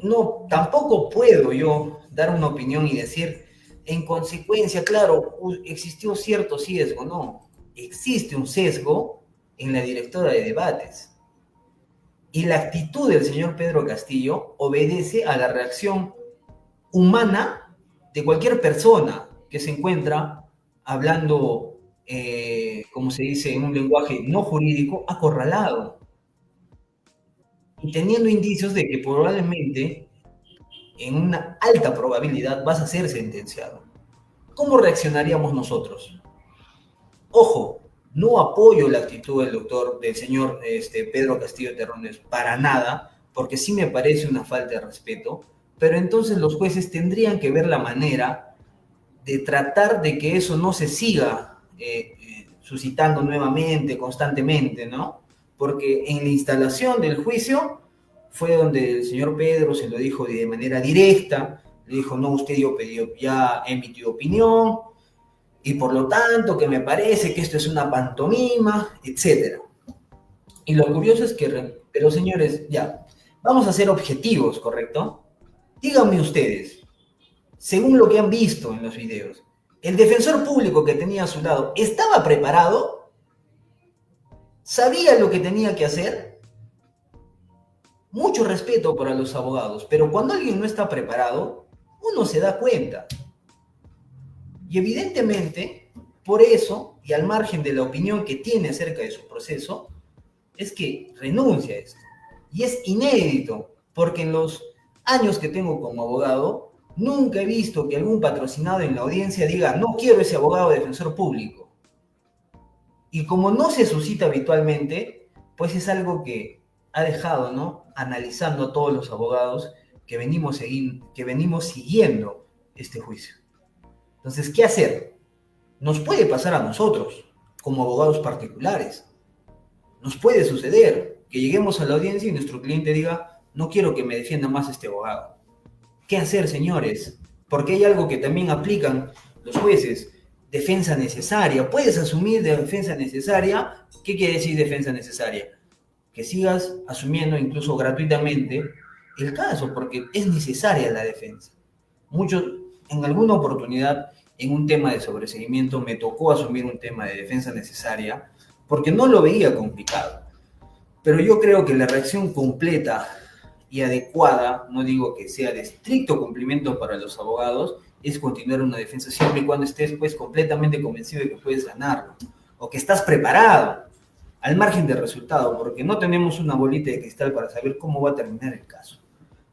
no, tampoco puedo yo dar una opinión y decir, en consecuencia, claro, existió cierto sesgo. No, existe un sesgo en la directora de debates. Y la actitud del señor Pedro Castillo obedece a la reacción humana de cualquier persona que se encuentra hablando, como se dice en un lenguaje no jurídico, acorralado. Y teniendo indicios de que probablemente, en una alta probabilidad, vas a ser sentenciado. ¿Cómo reaccionaríamos nosotros? Ojo, no apoyo la actitud del señor Pedro Castillo Terrones para nada, porque sí me parece una falta de respeto, pero entonces los jueces tendrían que ver la manera de tratar de que eso no se siga suscitando nuevamente, constantemente, ¿no? Porque en la instalación del juicio fue donde el señor Pedro se lo dijo de manera directa, le dijo, no, usted ya emitió opinión, y por lo tanto que me parece que esto es una pantomima, etc. Y lo curioso es que, pero señores, ya, vamos a ser objetivos, ¿correcto? Díganme ustedes, según lo que han visto en los videos, ¿el defensor público que tenía a su lado estaba preparado? ¿Sabía lo que tenía que hacer? Mucho respeto para los abogados, pero cuando alguien no está preparado, uno se da cuenta. Y evidentemente, por eso, y al margen de la opinión que tiene acerca de su proceso, es que renuncia a esto. Y es inédito, porque en los años que tengo como abogado, nunca he visto que algún patrocinado en la audiencia diga, no quiero ese abogado defensor público. Y como no se suscita habitualmente, pues es algo que ha dejado, ¿no?, analizando a todos los abogados que venimos siguiendo este juicio. Entonces, ¿qué hacer? Nos puede pasar a nosotros, como abogados particulares. Nos puede suceder que lleguemos a la audiencia y nuestro cliente diga, no quiero que me defienda más este abogado. ¿Qué hacer, señores? Porque hay algo que también aplican los jueces. Defensa necesaria. ¿Puedes asumir de defensa necesaria? ¿Qué quiere decir defensa necesaria? Que sigas asumiendo incluso gratuitamente el caso, porque es necesaria la defensa. Muchos, en alguna oportunidad, en un tema de sobreseguimiento, me tocó asumir un tema de defensa necesaria porque no lo veía complicado. Pero yo creo que la reacción completa y adecuada, no digo que sea de estricto cumplimiento para los abogados, es continuar una defensa siempre y cuando estés pues completamente convencido de que puedes ganarlo o que estás preparado al margen del resultado, porque no tenemos una bolita de cristal para saber cómo va a terminar el caso.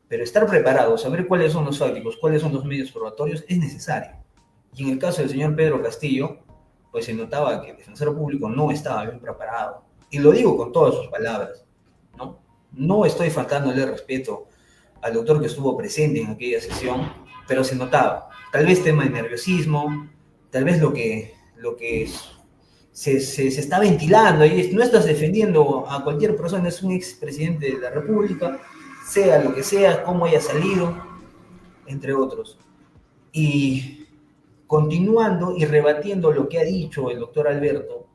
Pero estar preparado, saber cuáles son los fácticos, cuáles son los medios probatorios, es necesario. Y en el caso del señor Pedro Castillo, pues se notaba que el defensor público no estaba bien preparado. Y lo digo con todas sus palabras, ¿no? No estoy faltándole respeto al doctor que estuvo presente en aquella sesión, pero se notaba. Tal vez tema de nerviosismo, tal vez lo que se está ventilando, y no estás defendiendo a cualquier persona, es un expresidente de la República, sea lo que sea, cómo haya salido, entre otros. Y continuando y rebatiendo lo que ha dicho el doctor Alberto,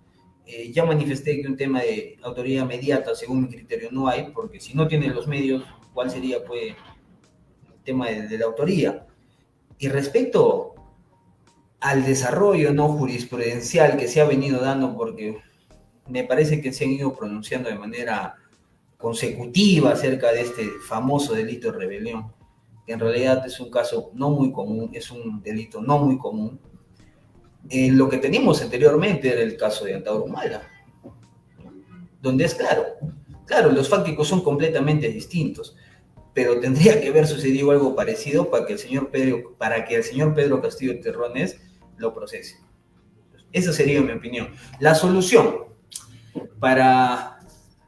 ya manifesté que un tema de autoridad mediata, según mi criterio, no hay, porque si no tienen los medios, ¿cuál sería pues, el tema de la autoría? Y respecto al desarrollo no jurisprudencial que se ha venido dando, porque me parece que se han ido pronunciando de manera consecutiva acerca de este famoso delito de rebelión, que en realidad es un caso no muy común, es un delito no muy común. Lo que teníamos anteriormente era el caso de Antauro Humala, donde es claro, los fácticos son completamente distintos, pero tendría que haber sucedido algo parecido para que el señor Pedro Castillo Terrones lo procese. Esa sería mi opinión. La solución para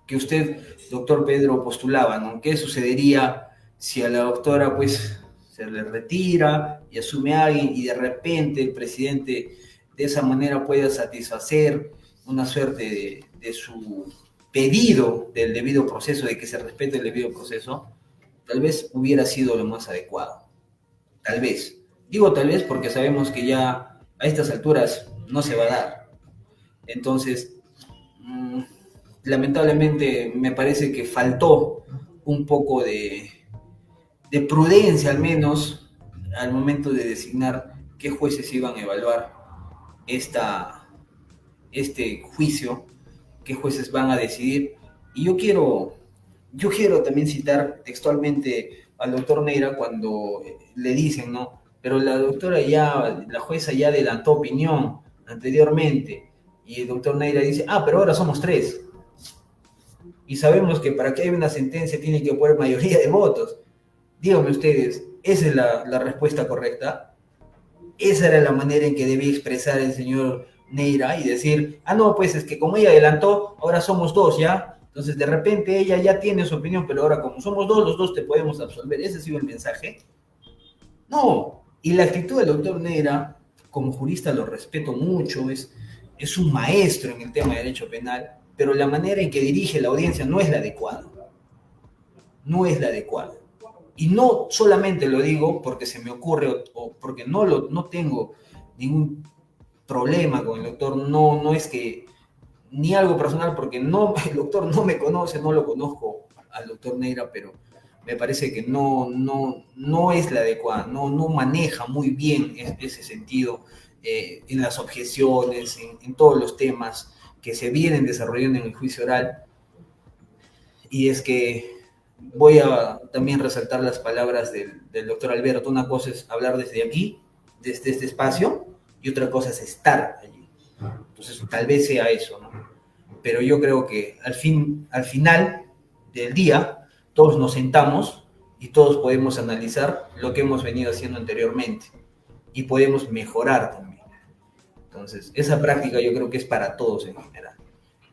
que usted, doctor Pedro, postulaba, ¿no? ¿Qué sucedería si a la doctora pues se le retira y asume a alguien y de repente el presidente de esa manera pueda satisfacer una suerte de su pedido del debido proceso, de que se respete el debido proceso? Tal vez hubiera sido lo más adecuado. Tal vez. Digo tal vez porque sabemos que ya a estas alturas no se va a dar. Entonces, lamentablemente me parece que faltó un poco de prudencia, al menos, al momento de designar qué jueces iban a evaluar este juicio, qué jueces van a decidir. Y yo quiero también citar textualmente al doctor Neira cuando le dicen, ¿no? Pero la jueza ya adelantó opinión anteriormente, y el doctor Neira dice, pero ahora somos 3. Y sabemos que para que haya una sentencia tiene que haber mayoría de votos. Díganme ustedes, ¿esa es la respuesta correcta? Esa era la manera en que debía expresar el señor Neira y decir, no, pues es que como ella adelantó, ahora somos 2, ¿ya? Entonces, de repente, ella ya tiene su opinión, pero ahora como somos 2, los 2 te podemos absolver. ¿Ese ha sido el mensaje? No. Y la actitud del doctor Neira, como jurista lo respeto mucho, es un maestro en el tema de derecho penal, pero la manera en que dirige la audiencia no es la adecuada. No es la adecuada. Y no solamente lo digo porque se me ocurre o porque no tengo ningún problema con el doctor, no es que ni algo personal, porque el doctor no me conoce, no lo conozco al doctor Neira, pero me parece que no es la adecuada, no maneja muy bien ese sentido en las objeciones, en todos los temas que se vienen desarrollando en el juicio oral. Y es que voy a también resaltar las palabras del doctor Alberto. Una cosa es hablar desde aquí, desde este espacio, y otra cosa es estar allí. Entonces, tal vez sea eso, ¿no? Pero yo creo que al final del día, todos nos sentamos y todos podemos analizar lo que hemos venido haciendo anteriormente y podemos mejorar también. Entonces, esa práctica yo creo que es para todos en general.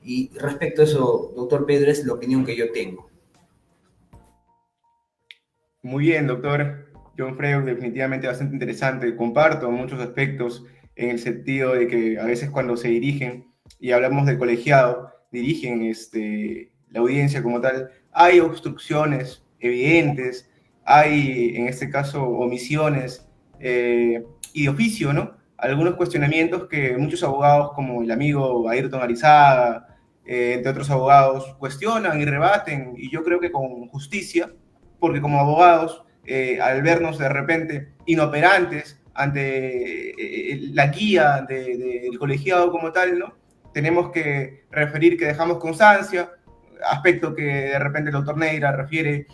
Y respecto a eso, doctor Pedro, es la opinión que yo tengo. Muy bien, doctor John Freud, definitivamente bastante interesante. Comparto muchos aspectos en el sentido de que a veces cuando se dirigen, y hablamos del colegiado, dirigen la audiencia como tal, hay obstrucciones evidentes, hay en este caso omisiones y de oficio, ¿no? Algunos cuestionamientos que muchos abogados, como el amigo Ayrton Arizaga, entre otros abogados, cuestionan y rebaten, y yo creo que con justicia, porque como abogados, al vernos de repente inoperantes ante la guía del colegiado como tal, ¿no? Tenemos que referir que dejamos constancia, aspecto que de repente el doctor Neira refiere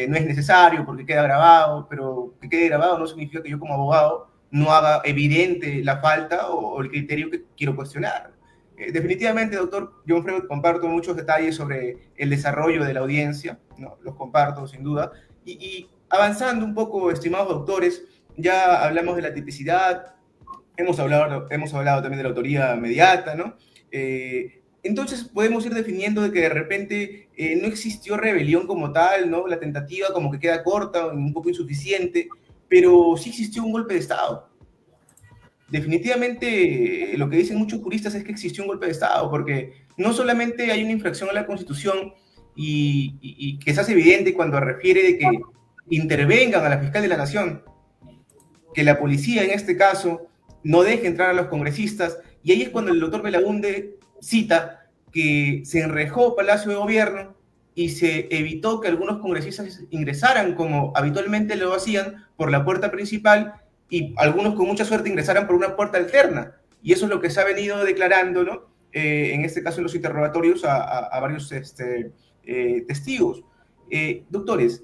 no es necesario porque queda grabado, pero que quede grabado no significa que yo como abogado no haga evidente la falta o el criterio que quiero cuestionar. Definitivamente, doctor John Freud, comparto muchos detalles sobre el desarrollo de la audiencia, ¿no? Los comparto sin duda. Y avanzando un poco, estimados doctores, ya hablamos de la tipicidad, hemos hablado también de la autoría mediata, ¿no? Entonces podemos ir definiendo de que de repente no existió rebelión como tal, ¿no? La tentativa como que queda corta, un poco insuficiente, pero sí existió un golpe de Estado. Definitivamente lo que dicen muchos juristas es que existió un golpe de Estado, porque no solamente hay una infracción a la Constitución y que se hace evidente cuando refiere de que intervengan a la fiscal de la Nación, que la policía en este caso no deje entrar a los congresistas, y ahí es cuando el doctor Belaunde cita que se enrejó Palacio de Gobierno y se evitó que algunos congresistas ingresaran como habitualmente lo hacían por la puerta principal y algunos con mucha suerte ingresaran por una puerta alterna. Y eso es lo que se ha venido declarando, ¿no? En este caso en los interrogatorios a varios testigos. Doctores,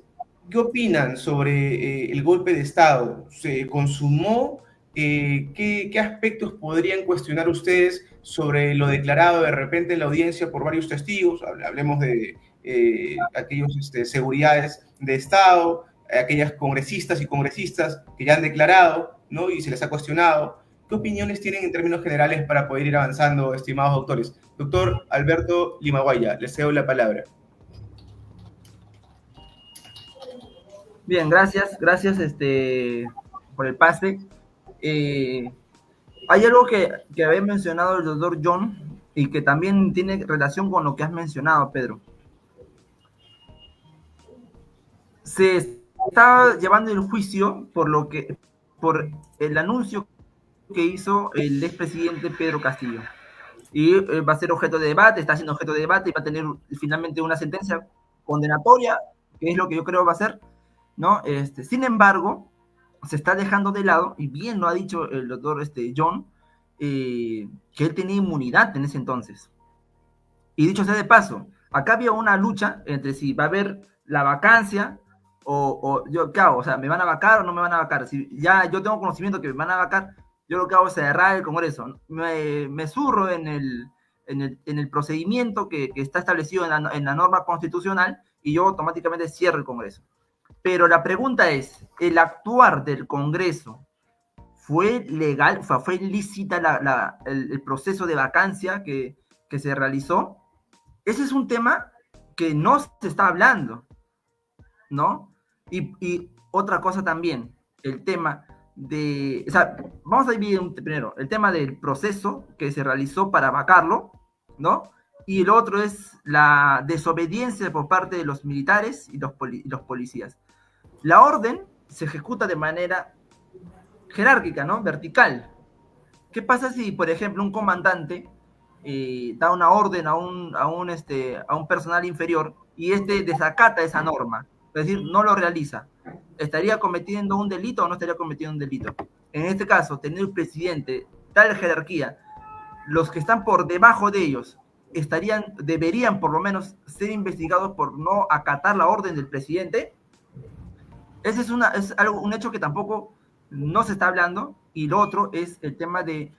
¿qué opinan sobre el golpe de Estado? ¿Se consumó? ¿Qué aspectos podrían cuestionar ustedes sobre lo declarado de repente en la audiencia por varios testigos? Hablemos de aquellos seguridades de Estado, aquellas congresistas y congresistas que ya han declarado, ¿no? Y se les ha cuestionado. ¿Qué opiniones tienen en términos generales para poder ir avanzando, estimados doctores? Doctor Alberto Limaguaya, les cedo la palabra. Bien, gracias por el pase. Hay algo que había mencionado el doctor John y que también tiene relación con lo que has mencionado, Pedro. Se está llevando el juicio por el anuncio que hizo el expresidente Pedro Castillo. Y va a ser objeto de debate, está siendo objeto de debate y va a tener finalmente una sentencia condenatoria, que es lo que yo creo va a ser, ¿no? Sin embargo, se está dejando de lado, y bien lo ha dicho el doctor John, que él tenía inmunidad en ese entonces. Y dicho sea de paso, acá había una lucha entre si va a haber la vacancia o yo, ¿qué hago? O sea, ¿me van a vacar o no me van a vacar? Si ya yo tengo conocimiento que me van a vacar, yo lo que hago es cerrar el Congreso. Me zurro en el procedimiento que está establecido en la norma constitucional y yo automáticamente cierro el Congreso. Pero la pregunta es, ¿el actuar del Congreso fue legal? O sea, ¿fue lícita el proceso de vacancia que se realizó? Ese es un tema que no se está hablando, ¿no? Y otra cosa también, el tema o sea, vamos a dividir primero, el tema del proceso que se realizó para vacarlo, ¿no? Y el otro es la desobediencia por parte de los militares y los policías. La orden se ejecuta de manera jerárquica, ¿no? Vertical. ¿Qué pasa si, por ejemplo, un comandante da una orden a un personal inferior y desacata esa norma? es decir, no lo realiza, ¿estaría cometiendo un delito o no estaría cometiendo un delito? En este caso, tener un presidente, tal jerarquía, los que están por debajo de ellos deberían por lo menos ser investigados por no acatar la orden del presidente. Ese es un hecho que tampoco no se está hablando. Y lo otro es el tema del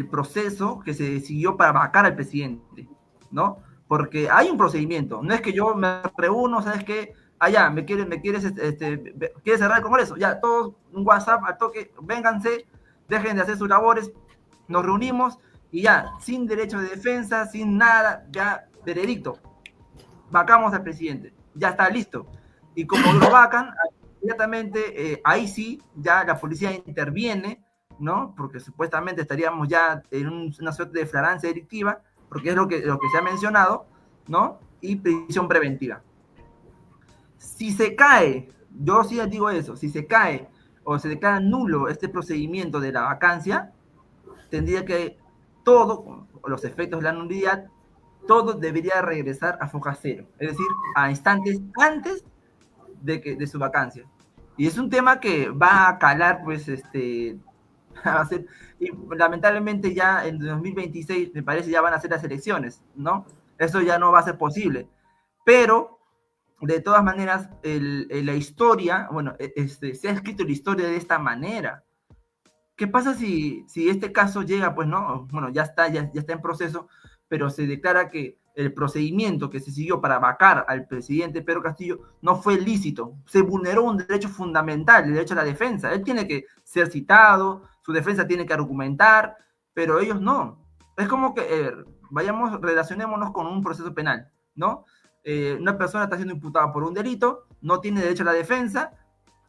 proceso que se siguió para vacar al presidente, ¿no? Porque hay un procedimiento. No es que yo me reúno, ¿sabes qué? Allá, quieres cerrar el Congreso. Ya, todos un WhatsApp al toque, vénganse, dejen de hacer sus labores, nos reunimos y ya, sin derecho de defensa, sin nada, ya, veredicto. Vacamos al presidente. Ya está listo. Y como lo vacan, inmediatamente, ahí sí, ya la policía interviene, ¿no? Porque supuestamente estaríamos ya en una suerte de flagrancia delictiva, porque es lo que se ha mencionado, ¿no? Y prisión preventiva. Si se cae, yo sí les digo eso, si se cae o se declara nulo este procedimiento de la vacancia, tendría que todo, los efectos de la nulidad, todo debería regresar a foja cero, es decir, a instantes antes de su vacancia. Y es un tema que va a calar, pues, va a ser, y lamentablemente ya en 2026, me parece, ya van a ser las elecciones, ¿no? Eso ya no va a ser posible. Pero, de todas maneras, la historia, bueno, se ha escrito la historia de esta manera. ¿Qué pasa si este caso llega, pues, no? Bueno, ya está en proceso, pero se declara que el procedimiento que se siguió para vacar al presidente Pedro Castillo no fue lícito, se vulneró un derecho fundamental, el derecho a la defensa. Él tiene que ser citado, su defensa tiene que argumentar, pero ellos no. Es como que, relacionémonos con un proceso penal, ¿no? Una persona está siendo imputada por un delito, no tiene derecho a la defensa,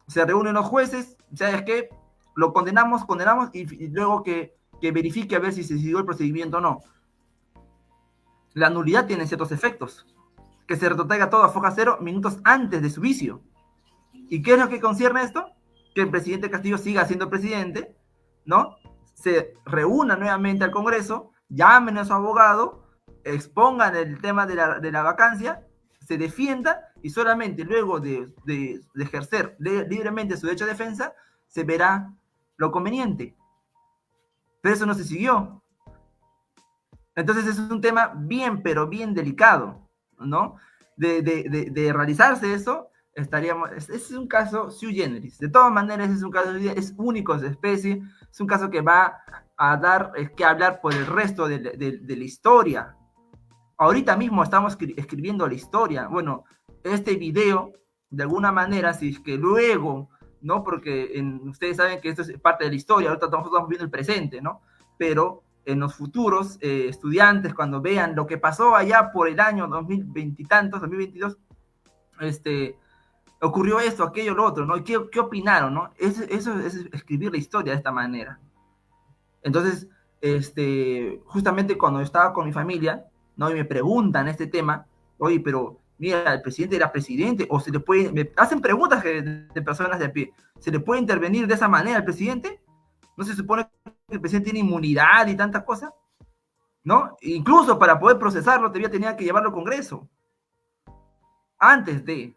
se reúnen los jueces, ¿sabes qué? Lo condenamos y luego que verifique a ver si se siguió el procedimiento o no. La nulidad tiene ciertos efectos. Que se retrotraiga todo a foja cero minutos antes de su vicio. ¿Y qué es lo que concierne esto? Que el presidente Castillo siga siendo presidente, ¿no? Se reúna nuevamente al Congreso, llamen a su abogado, expongan el tema de la vacancia, se defienda y solamente luego de ejercer libremente su derecho a defensa, se verá lo conveniente. Pero eso no se siguió. Entonces es un tema bien, pero bien delicado, ¿no? De realizarse eso, es un caso sui generis. De todas maneras, es un caso, es único de especie, es un caso que va a dar que hablar por el resto de la historia. Ahorita mismo estamos escribiendo la historia. Bueno, este video, de alguna manera, si es que luego, ¿no? Porque ustedes saben que esto es parte de la historia, ahorita nosotros estamos viendo el presente, ¿no? Pero en los futuros estudiantes, cuando vean lo que pasó allá por el año 2020 y tantos, 2022, ocurrió esto, aquello, lo otro, ¿no? ¿Qué opinaron, no? Eso es escribir la historia de esta manera. Entonces, justamente cuando estaba con mi familia, ¿no? Y me preguntan este tema, oye, pero mira, el presidente era presidente, o se le puede, me hacen preguntas de personas de a pie, ¿se le puede intervenir de esa manera al presidente? ¿No se supone que el presidente tiene inmunidad y tantas cosas? ¿No? Incluso para poder procesarlo tenía que llevarlo al Congreso. Antes de.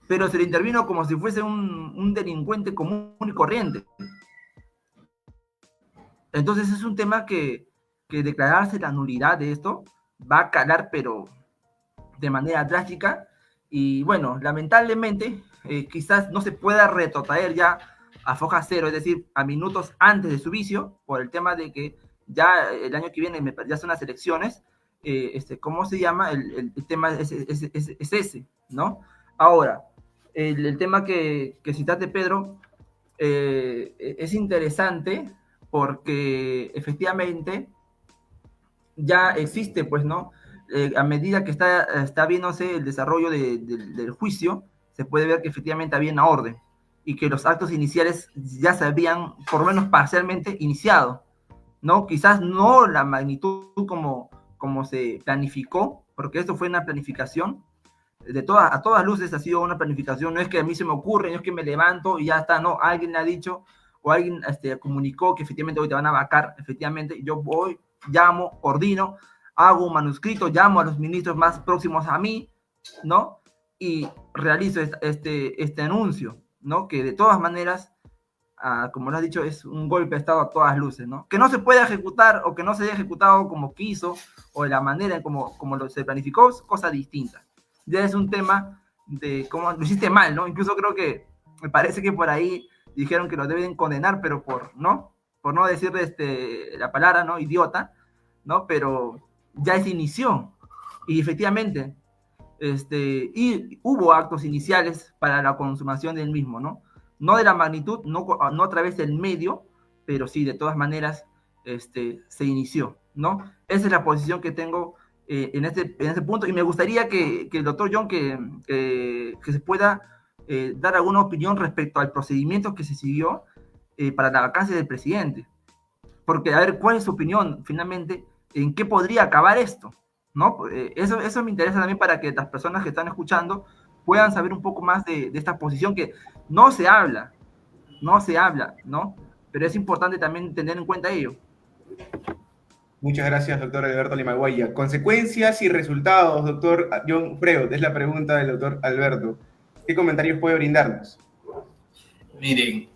Pero se le intervino como si fuese un delincuente común y corriente. Entonces es un tema que declararse la nulidad de esto va a calar, pero de manera drástica. Y bueno, lamentablemente, quizás no se pueda retrotraer ya a foja cero, es decir, a minutos antes de su vicio, por el tema de que ya el año que viene ya son las elecciones. ¿Cómo se llama? El tema es ese, ¿no? Ahora, el tema que citaste, Pedro, es interesante porque efectivamente ya existe, pues, ¿no? A medida que está viéndose el desarrollo del juicio, se puede ver que efectivamente había una orden y que los actos iniciales ya se habían, por lo menos parcialmente, iniciado, ¿no? Quizás no la magnitud como se planificó, porque esto fue una planificación, a todas luces ha sido una planificación, no es que a mí se me ocurre, no es que me levanto y ya está, no, alguien le ha dicho o alguien comunicó que efectivamente hoy te van a vacar, efectivamente, yo voy, llamo, ordino, hago un manuscrito, llamo a los ministros más próximos a mí, ¿no? y realizo este anuncio, ¿no? Que de todas maneras, como lo has dicho, es un golpe de Estado a todas luces, ¿no? Que no se pueda ejecutar o que no se haya ejecutado como quiso o de la manera en como se planificó, es cosa distinta. Ya es un tema de cómo lo hiciste mal, ¿no? Incluso creo que me parece que por ahí dijeron que lo deben condenar, pero por no decir la palabra, ¿no? Idiota, ¿no? Pero ya se inició y efectivamente y hubo actos iniciales para la consumación del mismo, ¿no? No de la magnitud, no a través del medio, pero sí, de todas maneras, se inició, ¿no? Esa es la posición que tengo en este punto, y me gustaría que el doctor John, que se pueda dar alguna opinión respecto al procedimiento que se siguió para la vacancia del presidente. Porque, a ver, ¿cuál es su opinión finalmente? ¿En qué podría acabar esto? ¿No? Eso me interesa también para que las personas que están escuchando puedan saber un poco más de esta posición que no se habla, ¿no? Pero es importante también tener en cuenta ello. Muchas gracias, doctor Alberto Limaguaya. Consecuencias y resultados, doctor John Freud, es la pregunta del doctor Alberto. ¿Qué comentarios puede brindarnos? Miren,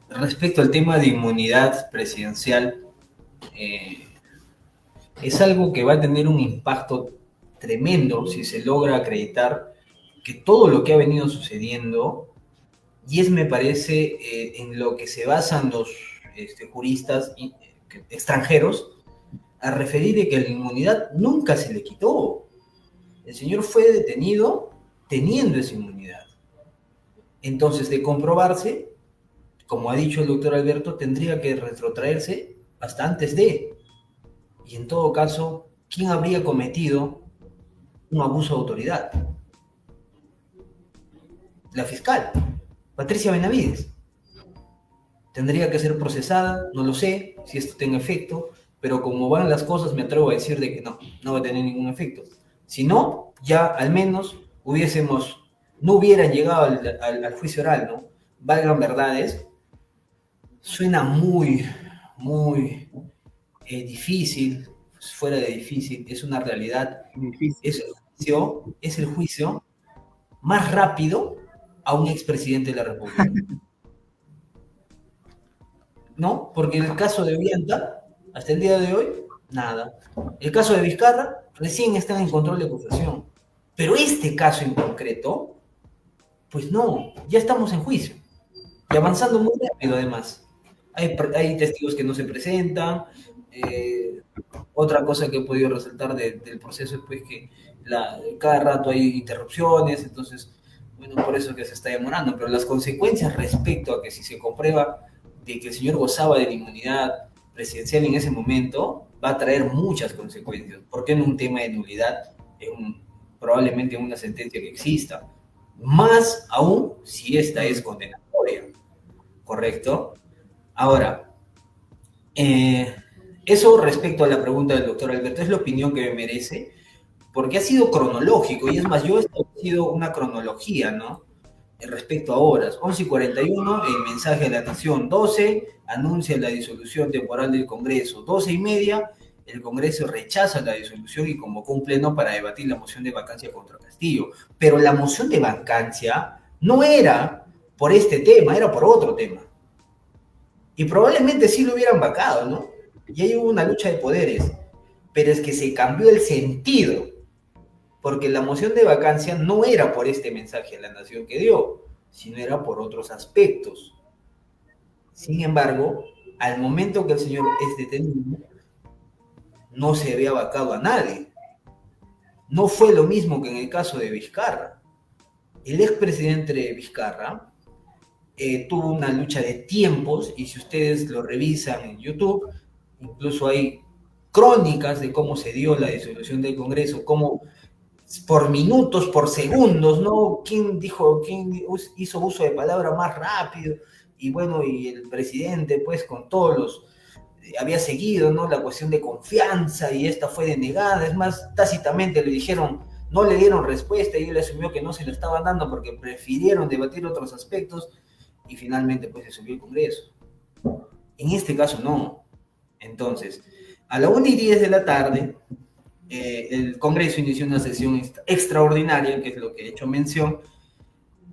respecto al tema de inmunidad presidencial, es algo que va a tener un impacto tremendo si se logra acreditar que todo lo que ha venido sucediendo, y me parece, en lo que se basan los juristas extranjeros, a referir de que la inmunidad nunca se le quitó. El señor fue detenido teniendo esa inmunidad. Entonces, de comprobarse, como ha dicho el doctor Alberto, tendría que retrotraerse hasta antes de. Y en todo caso, ¿quién habría cometido un abuso de autoridad? La fiscal, Patricia Benavides. Tendría que ser procesada, no lo sé si esto tenga efecto, pero como van las cosas me atrevo a decir de que no va a tener ningún efecto. Si no, ya al menos no hubieran llegado al juicio oral, ¿no? Valgan verdades, suena muy difícil, fuera de difícil, es una realidad. Difícil. Es el juicio más rápido a un expresidente de la República. ¿No? Porque en el caso de Ollanta, hasta el día de hoy, nada. El caso de Vizcarra, recién están en control de acusación. Pero este caso en concreto, pues no, ya estamos en juicio. Y avanzando muy rápido, además. Hay testigos que no se presentan. Otra cosa que he podido resaltar del proceso es pues que cada rato hay interrupciones, entonces, bueno, por eso que se está demorando. Pero las consecuencias respecto a que si se comprueba de que el señor gozaba de la inmunidad presidencial en ese momento, va a traer muchas consecuencias. Porque en un tema de nulidad, probablemente una sentencia que exista. Más aún si esta es condenatoria. ¿Correcto? Ahora, eso respecto a la pregunta del doctor Alberto, es la opinión que me merece, porque ha sido cronológico, y es más, yo he establecido una cronología, ¿no? Respecto a horas, 11:41, el mensaje a la nación, 12, anuncia la disolución temporal del Congreso, 12:30, el Congreso rechaza la disolución y convocó un pleno para debatir la moción de vacancia contra Castillo. Pero la moción de vacancia no era por este tema, era por otro tema. Y probablemente sí lo hubieran vacado, ¿no? Y ahí hubo una lucha de poderes, pero es que se cambió el sentido, porque la moción de vacancia no era por este mensaje a la nación que dio, sino era por otros aspectos. Sin embargo, al momento que el señor es detenido, no se había vacado a nadie. No fue lo mismo que en el caso de Vizcarra. El expresidente Vizcarra tuvo una lucha de tiempos, y si ustedes lo revisan en YouTube, incluso hay crónicas de cómo se dio la disolución del Congreso, cómo por minutos, por segundos, ¿no? ¿Quién hizo uso de palabra más rápido? Y bueno, y el presidente, pues, con todos los... había seguido, ¿no? La cuestión de confianza, y esta fue denegada. Es más, tácitamente le dijeron, no le dieron respuesta, y él asumió que no se lo estaban dando porque prefirieron debatir otros aspectos, y finalmente, pues, se subió el Congreso. En este caso, no. Entonces, a la 1:10 de la tarde, el Congreso inició una sesión extraordinaria, que es lo que he hecho mención,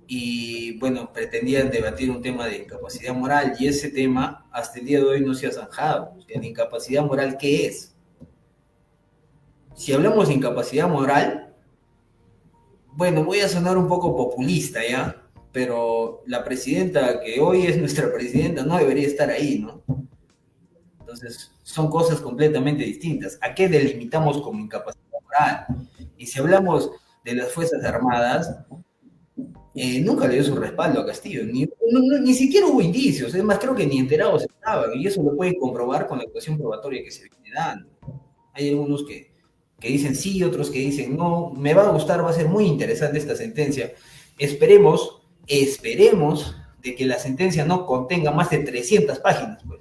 y bueno, pretendían debatir un tema de incapacidad moral, y ese tema hasta el día de hoy no se ha zanjado. O sea, ¿la incapacidad moral qué es? Si hablamos de incapacidad moral, bueno, voy a sonar un poco populista, ¿ya? Pero la presidenta que hoy es nuestra presidenta no debería estar ahí, ¿no? Entonces, son cosas completamente distintas. ¿A qué delimitamos como incapacidad moral? Y si hablamos de las Fuerzas Armadas, nunca le dio su respaldo a Castillo, ni siquiera hubo indicios, es más, creo que ni enterados estaban, y eso lo pueden comprobar con la actuación probatoria que se viene dando. Hay algunos que dicen sí, otros que dicen no. Me va a gustar, va a ser muy interesante esta sentencia. Esperemos de que la sentencia no contenga más de 300 páginas, pues.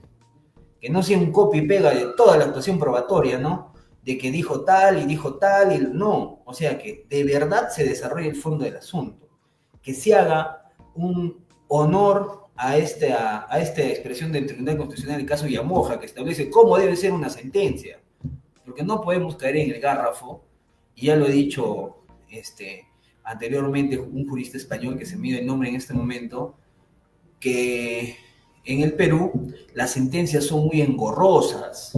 Que no sea un copia y pega de toda la actuación probatoria, ¿no? De que dijo tal y no. O sea, que de verdad se desarrolle el fondo del asunto, que se haga un honor a esta expresión del Tribunal Constitucional, el caso Yamoja, que establece cómo debe ser una sentencia, porque no podemos caer en el gárrafo, y ya lo he dicho anteriormente, un jurista español que se me dio el nombre en este momento, que en el Perú las sentencias son muy engorrosas,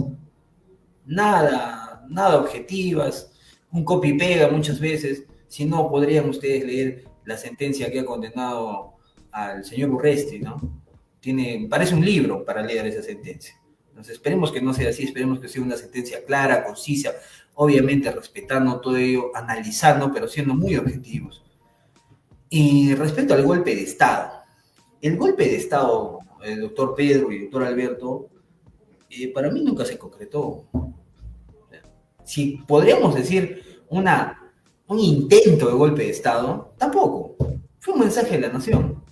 nada objetivas, un copy y pega muchas veces. Si no, podrían ustedes leer la sentencia que ha condenado al señor Urresti, ¿no? Parece un libro para leer esa sentencia. Entonces, esperemos que no sea así, esperemos que sea una sentencia clara, concisa, obviamente respetando todo ello, analizando, pero siendo muy objetivos. Y respecto al golpe de Estado, el golpe de Estado, el doctor Pedro y el doctor Alberto, para mí nunca se concretó. Si podríamos decir un intento de golpe de Estado, tampoco. Fue un mensaje de la nación.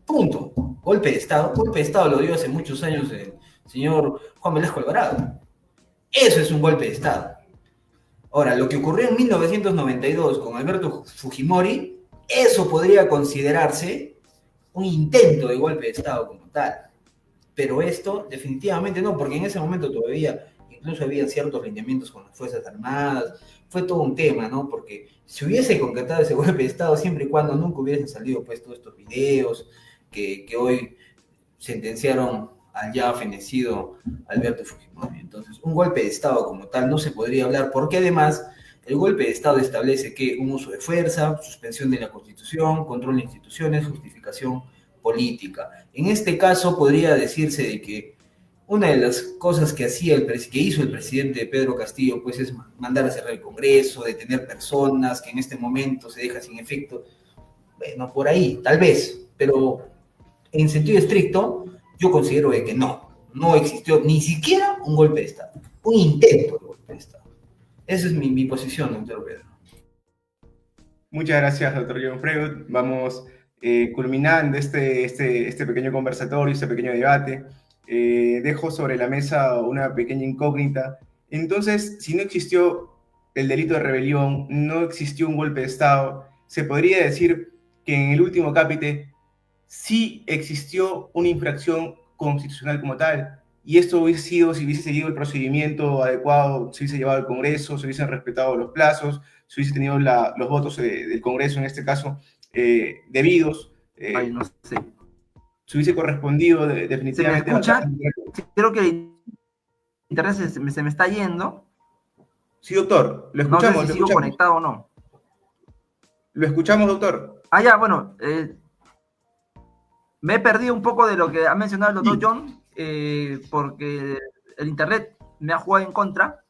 Punto. Golpe de Estado lo dio hace muchos años el señor Juan Velasco Alvarado. Eso es un golpe de Estado. Ahora, lo que ocurrió en 1992 con Alberto Fujimori, eso podría considerarse un intento de golpe de Estado como tal. Pero esto definitivamente no, porque en ese momento todavía incluso había ciertos lineamientos con las Fuerzas Armadas, fue todo un tema, ¿no? Porque si hubiese concretado ese golpe de Estado, siempre y cuando nunca hubiesen salido pues todos estos videos que hoy sentenciaron al ya fenecido Alberto Fujimori. Entonces, un golpe de Estado como tal no se podría hablar, porque además el golpe de Estado establece que un uso de fuerza, suspensión de la Constitución, control de instituciones, justificación política. En este caso podría decirse de que una de las cosas que hizo el presidente Pedro Castillo, pues es mandar a cerrar el Congreso, detener personas, que en este momento se deja sin efecto. Bueno, por ahí, tal vez, pero en sentido estricto, yo considero de que no existió ni siquiera un golpe de Estado, un intento de golpe de Estado. Esa es mi posición, doctor Pedro. Muchas gracias, doctor John Freud. Vamos culminando este pequeño conversatorio, este pequeño debate. Dejo sobre la mesa una pequeña incógnita. Entonces, si no existió el delito de rebelión, no existió un golpe de Estado, se podría decir que en el último cápite sí existió una infracción constitucional como tal, y esto hubiese sido si hubiese seguido el procedimiento adecuado, si hubiese llevado al Congreso, si hubiesen respetado los plazos, si hubiese tenido los votos del Congreso, en este caso, debidos. Ay, no sé. Se hubiese correspondido definitivamente. ¿Se me escucha? Creo que el internet se me está yendo. Sí, doctor, lo escuchamos. No sé si sigo conectado o no. Lo escuchamos, doctor. Ya, bueno. Me he perdido un poco de lo que ha mencionado el doctor John, porque el internet me ha jugado en contra,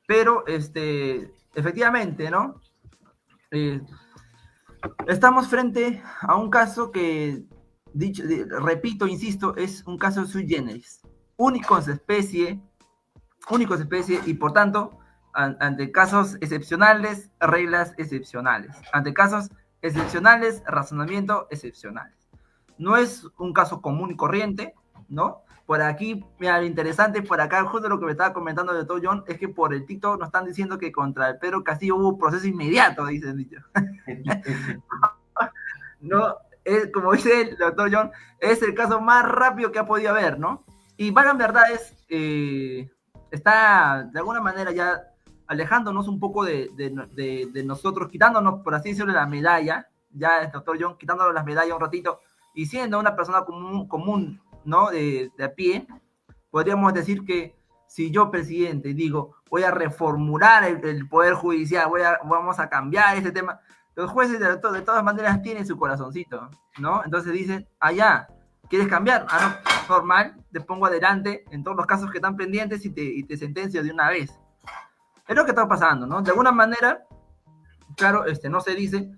pero efectivamente, ¿no? Estamos frente a un caso que, repito, insisto, es un caso sui generis, único en su especie, y por tanto, ante casos excepcionales, reglas excepcionales, ante casos excepcionales, razonamiento excepcionales. No es un caso común y corriente, ¿no? Por aquí, mira, lo interesante, por acá, justo lo que me estaba comentando el doctor John, es que por el TikTok nos están diciendo que contra el Pedro Castillo hubo proceso inmediato, dicen dicho. No, como dice el doctor John, es el caso más rápido que ha podido haber, ¿no? Y valgan verdades, está de alguna manera ya alejándonos un poco de nosotros, quitándonos, por así decirlo, la medalla, ya el doctor John, quitándonos las medallas un ratito, y siendo una persona común, ¿no? De a pie, podríamos decir que si yo, presidente, digo, voy a reformular el Poder Judicial, vamos a cambiar este tema, los jueces de todas maneras tienen su corazoncito, ¿no? Entonces dicen, allá, ¿quieres cambiar? Ah, no, normal, te pongo adelante en todos los casos que están pendientes y te sentencio de una vez. Es lo que está pasando, ¿no? De alguna manera, claro, no se dice,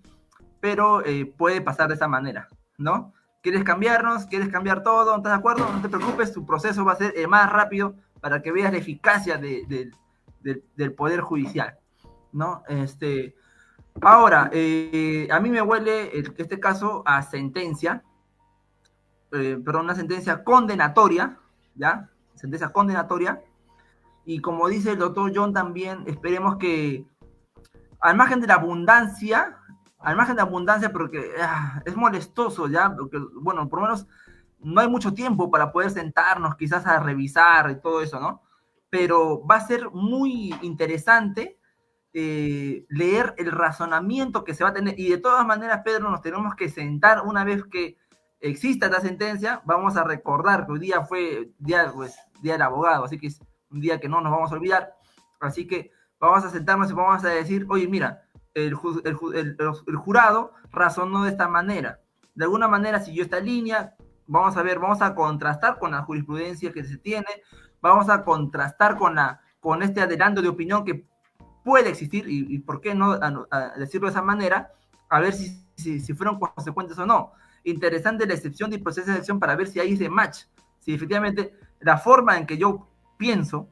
pero puede pasar de esa manera, ¿no? ¿Quieres cambiarnos? ¿Quieres cambiar todo? ¿Estás de acuerdo? No te preocupes, tu proceso va a ser más rápido para que veas la eficacia del Poder Judicial, ¿no? Ahora, a mí me huele este caso a sentencia, perdón, una sentencia condenatoria, ¿ya? Sentencia condenatoria, y como dice el doctor John también, esperemos que al margen de la abundancia, porque es molestoso, ¿ya? Porque, bueno, por lo menos no hay mucho tiempo para poder sentarnos quizás a revisar y todo eso, ¿no? Pero va a ser muy interesante leer el razonamiento que se va a tener, y de todas maneras, Pedro, nos tenemos que sentar una vez que exista esta sentencia. Vamos a recordar que hoy día fue día del abogado, así que es un día que no nos vamos a olvidar, así que vamos a sentarnos y vamos a decir, oye, mira, el jurado razonó de esta manera, de alguna manera siguió esta línea, vamos a ver, vamos a contrastar con la jurisprudencia que se tiene, vamos a contrastar con este adelanto de opinión que puede existir, y por qué no a decirlo de esa manera, a ver si fueron consecuentes o no. Interesante la excepción del proceso de elección para ver si hay ese match, si efectivamente la forma en que yo pienso,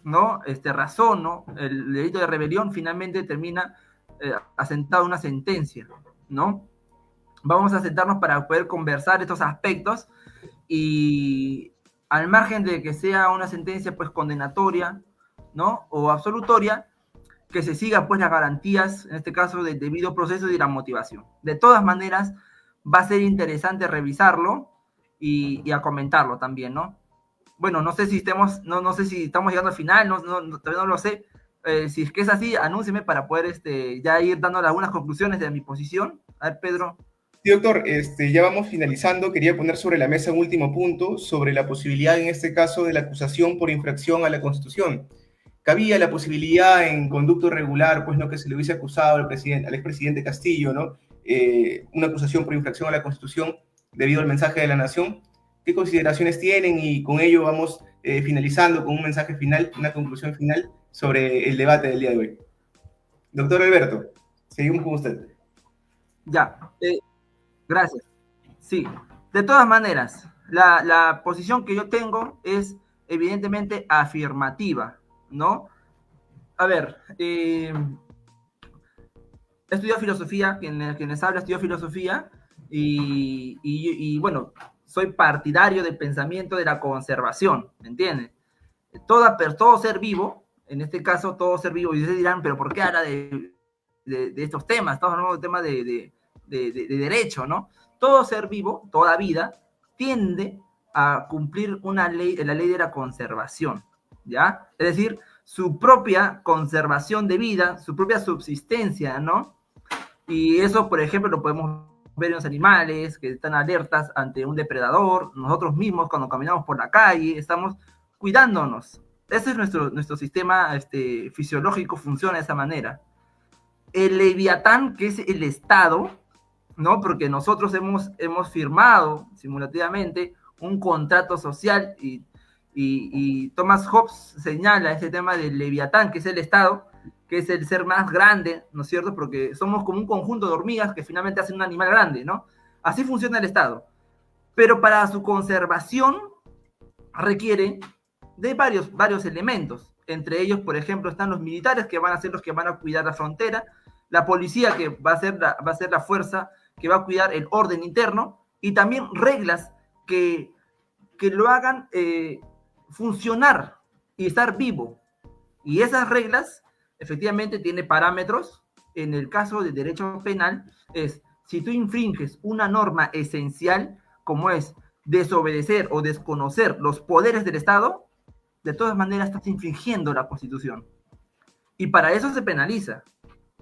¿no? Razono, el delito de rebelión finalmente termina asentado en una sentencia, ¿no? Vamos a sentarnos para poder conversar estos aspectos, y al margen de que sea una sentencia pues condenatoria, ¿no? O absolutoria, que se siga pues las garantías, en este caso del debido proceso y la motivación. De todas maneras, va a ser interesante revisarlo y a comentarlo también, ¿no? Bueno, no sé si no sé si estamos llegando al final, todavía no lo sé. Si es que es así, anúncieme para poder ya ir dando algunas conclusiones de mi posición. A ver, Pedro. Sí, doctor, ya vamos finalizando. Quería poner sobre la mesa un último punto sobre la posibilidad, en este caso, de la acusación por infracción a la Constitución. Cabía la posibilidad en conducto irregular, pues no, que se le hubiese acusado al expresidente Castillo, ¿no? Una acusación por infracción a la Constitución debido al mensaje de la Nación. ¿Qué consideraciones tienen? Y con ello vamos finalizando con un mensaje final, una conclusión final sobre el debate del día de hoy. Doctor Alberto, seguimos con usted. Ya, gracias. Sí, de todas maneras, la posición que yo tengo es evidentemente afirmativa, ¿no? A ver, he estudiado filosofía, quienes habla estudió filosofía, y bueno, soy partidario del pensamiento de la conservación, ¿me entiendes? Todo ser vivo, en este caso todo ser vivo, y ustedes dirán, pero ¿por qué habla de estos temas? Estamos hablando de temas de derecho, ¿no? Todo ser vivo, toda vida, tiende a cumplir la ley de la conservación, ¿ya? Es decir, su propia conservación de vida, su propia subsistencia, ¿no? Y eso, por ejemplo, lo podemos ver en los animales que están alertas ante un depredador. Nosotros mismos, cuando caminamos por la calle, estamos cuidándonos. Ese es nuestro sistema fisiológico, funciona de esa manera. El leviatán, que es el Estado, ¿no? Porque nosotros hemos firmado simulativamente un contrato social, y Thomas Hobbes señala ese tema del leviatán, que es el Estado, que es el ser más grande, ¿no es cierto? Porque somos como un conjunto de hormigas que finalmente hacen un animal grande, ¿no? Así funciona el Estado. Pero para su conservación requiere de varios elementos. Entre ellos, por ejemplo, están los militares, que van a ser los que van a cuidar la frontera, la policía, que va a ser la fuerza que va a cuidar el orden interno, y también reglas que lo hagan funcionar y estar vivo. Y esas reglas, efectivamente, tienen parámetros. En el caso del derecho penal, es si tú infringes una norma esencial, como es desobedecer o desconocer los poderes del Estado, de todas maneras estás infringiendo la Constitución. Y para eso se penaliza.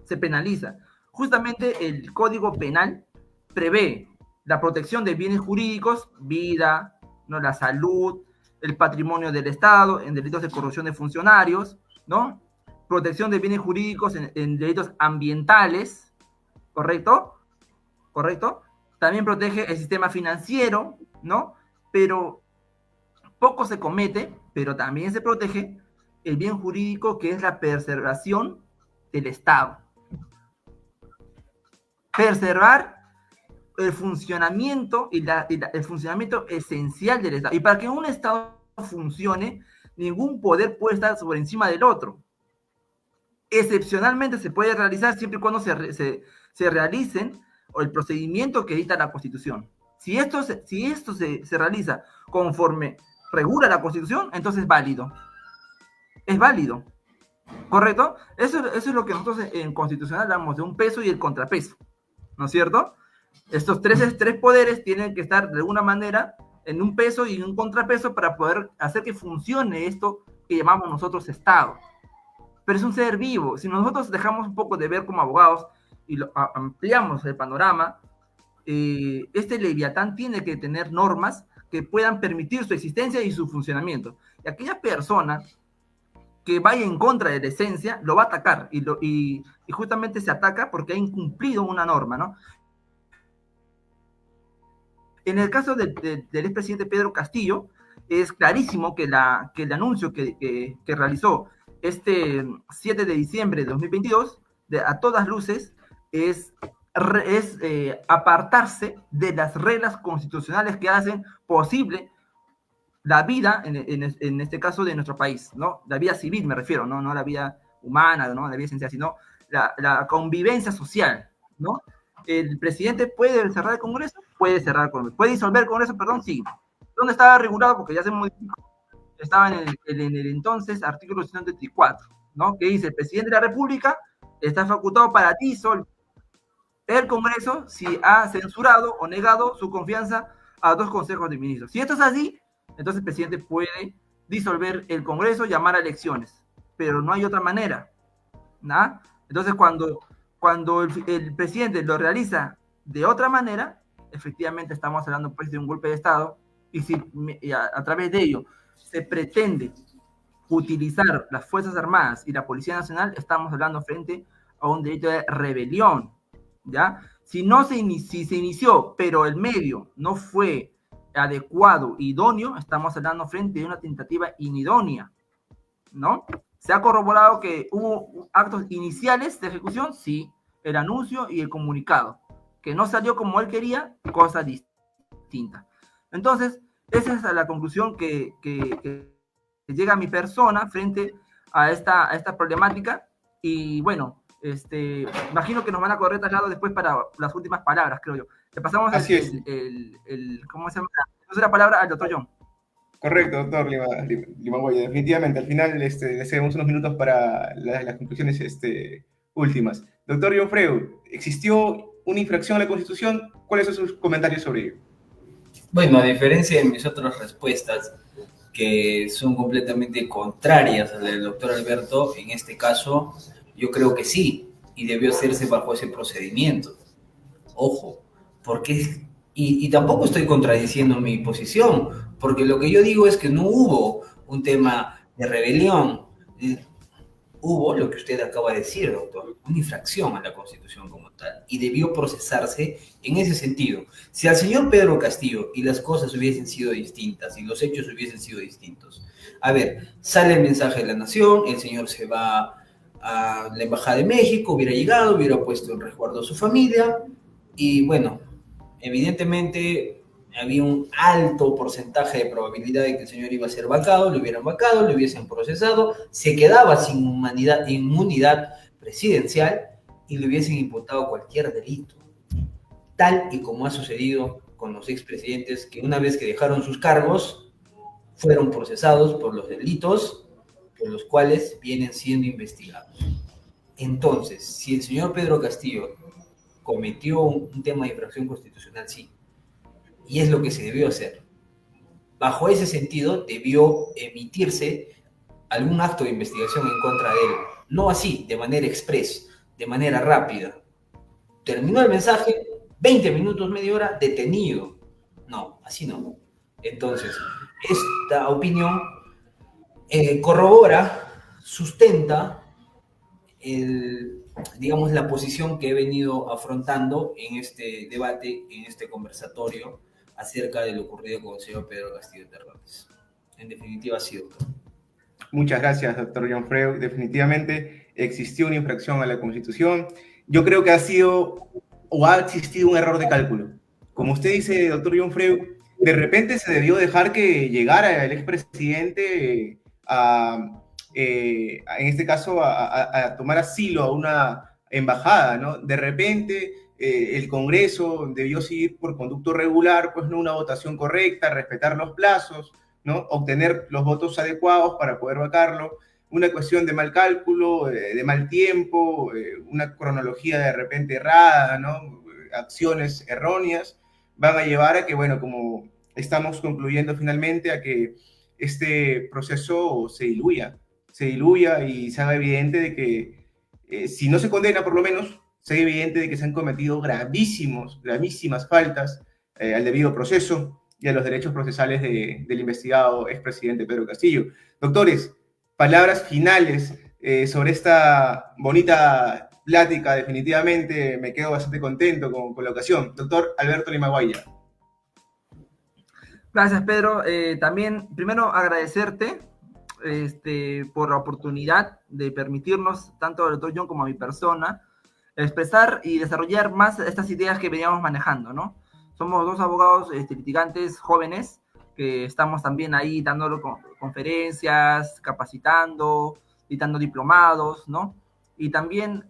Se penaliza. Justamente el Código Penal prevé la protección de bienes jurídicos, vida, ¿no? La salud, el patrimonio del Estado, en delitos de corrupción de funcionarios, ¿no? Protección de bienes jurídicos en delitos ambientales, ¿correcto? ¿Correcto? También protege el sistema financiero, ¿no? Pero poco se comete, pero también se protege el bien jurídico que es la preservación del Estado. Preservar el funcionamiento el funcionamiento esencial del Estado. Y para que un Estado funcione, ningún poder puede estar sobre encima del otro. Excepcionalmente se puede realizar siempre y cuando se realicen o el procedimiento que dicta la Constitución. Si esto se realiza conforme regula la Constitución, entonces es válido. Es válido. ¿Correcto? Eso es lo que nosotros en Constitucional hablamos de un peso y el contrapeso. ¿No es cierto? Estos tres poderes tienen que estar de alguna manera en un peso y un contrapeso para poder hacer que funcione esto que llamamos nosotros Estado. Pero es un ser vivo. Si nosotros dejamos un poco de ver como abogados y ampliamos el panorama, este Leviatán tiene que tener normas que puedan permitir su existencia y su funcionamiento. Y aquella persona que vaya en contra de la esencia lo va a atacar y justamente se ataca porque ha incumplido una norma, ¿no? En el caso del expresidente Pedro Castillo, es clarísimo que el anuncio que realizó este 7 de diciembre de 2022, a todas luces, es apartarse de las reglas constitucionales que hacen posible la vida, en este caso, de nuestro país, ¿no? La vida civil me refiero, no la vida humana, ¿no? La vida esencial, sino la convivencia social, ¿no? ¿El presidente puede cerrar el Congreso? Puede cerrar el Congreso. ¿Puede disolver el Congreso? Perdón, sí. ¿Dónde estaba regulado? Porque ya se modificó. Estaba en el entonces artículo 134, ¿no? Que dice, el presidente de la República está facultado para disolver el Congreso si ha censurado o negado su confianza a 2 consejos de ministros. Si esto es así, entonces el presidente puede disolver el Congreso, llamar a elecciones, pero no hay otra manera, ¿no? Entonces cuando el presidente lo realiza de otra manera, efectivamente estamos hablando pues de un golpe de Estado, y si a través de ello se pretende utilizar las Fuerzas Armadas y la Policía Nacional, estamos hablando frente a un delito de rebelión, ¿ya? Si se inició, pero el medio no fue adecuado, idóneo, estamos hablando frente a una tentativa inidónea, ¿no? ¿Se ha corroborado que hubo actos iniciales de ejecución? Sí, el anuncio y el comunicado. Que no salió como él quería, cosa distinta. Entonces, esa es la conclusión que llega a mi persona frente a esta problemática. Y bueno, imagino que nos van a correr traslado después para las últimas palabras, creo yo. Le pasamos ¿cómo se llama? Entonces la palabra al doctor John. Correcto, doctor Limaguaya. Definitivamente, al final le cedemos unos minutos para las conclusiones últimas. Doctor John Freud, ¿existió una infracción a la Constitución? ¿Cuáles son sus comentarios sobre ello? Bueno, a diferencia de mis otras respuestas, que son completamente contrarias a la del doctor Alberto, en este caso yo creo que sí, y debió hacerse bajo ese procedimiento. Ojo, porque y tampoco estoy contradiciendo mi posición, porque lo que yo digo es que no hubo un tema de rebelión, hubo lo que usted acaba de decir, doctor, una infracción a la Constitución como tal, y debió procesarse en ese sentido. Si al señor Pedro Castillo y las cosas hubiesen sido distintas, y los hechos hubiesen sido distintos, a ver, sale el mensaje de la Nación, el señor se va a la Embajada de México, hubiera llegado, hubiera puesto en resguardo a su familia, y bueno, evidentemente había un alto porcentaje de probabilidad de que el señor iba a ser vacado, lo hubieran vacado, lo hubiesen procesado, se quedaba sin inmunidad presidencial y le hubiesen imputado cualquier delito, tal y como ha sucedido con los expresidentes que una vez que dejaron sus cargos fueron procesados por los delitos por los cuales vienen siendo investigados. Entonces, si el señor Pedro Castillo cometió un tema de infracción constitucional, sí, y es lo que se debió hacer. Bajo ese sentido, debió emitirse algún acto de investigación en contra de él. no así, de manera express, de manera rápida. Terminó el mensaje, 20 minutos, media hora, detenido. No, así no. Entonces, esta opinión corrobora, sustenta digamos, la posición que he venido afrontando en este debate, en este conversatorio acerca de lo ocurrido con el señor Pedro Castillo Terrones. En definitiva, ha sido. Muchas gracias, doctor John Freud. Definitivamente existió una infracción a la Constitución. Yo creo que ha sido o ha existido un error de cálculo. Como usted dice, doctor John Freud, de repente se debió dejar que llegara el expresidente en este caso, a tomar asilo a una embajada, ¿no? De repente el Congreso debió seguir por conducto regular, pues no una votación correcta, respetar los plazos, ¿no? Obtener los votos adecuados para poder vacarlo, una cuestión de mal cálculo, de mal tiempo, una cronología de repente errada, ¿no? Acciones erróneas, van a llevar a que, bueno, como estamos concluyendo finalmente, a que este proceso se diluya y se haga evidente de que, si no se condena por lo menos, se haga evidente de que se han cometido gravísimas faltas al debido proceso y a los derechos procesales del investigado expresidente Pedro Castillo. Doctores, palabras finales sobre esta bonita plática. Definitivamente me quedo bastante contento con la ocasión. Doctor Alberto Limaguaya. Gracias, Pedro. También, primero, agradecerte por la oportunidad de permitirnos, tanto al doctor John como a mi persona, expresar y desarrollar más estas ideas que veníamos manejando, ¿no? Somos dos abogados litigantes jóvenes que estamos también ahí dando conferencias, capacitando, dictando diplomados, ¿no? Y también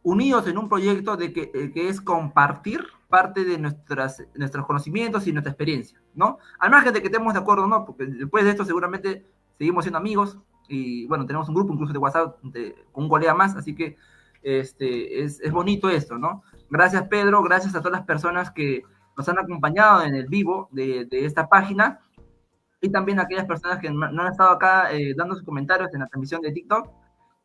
unidos en un proyecto que es compartir parte de nuestros conocimientos y nuestra experiencia, ¿no? Al margen de que estemos de acuerdo o no, porque después de esto seguramente seguimos siendo amigos y, bueno, tenemos un grupo incluso de WhatsApp con un colega más, así que es bonito esto, ¿no? Gracias, Pedro, gracias a todas las personas que nos han acompañado en el vivo de esta página y también a aquellas personas que no han estado acá dando sus comentarios en la transmisión de TikTok.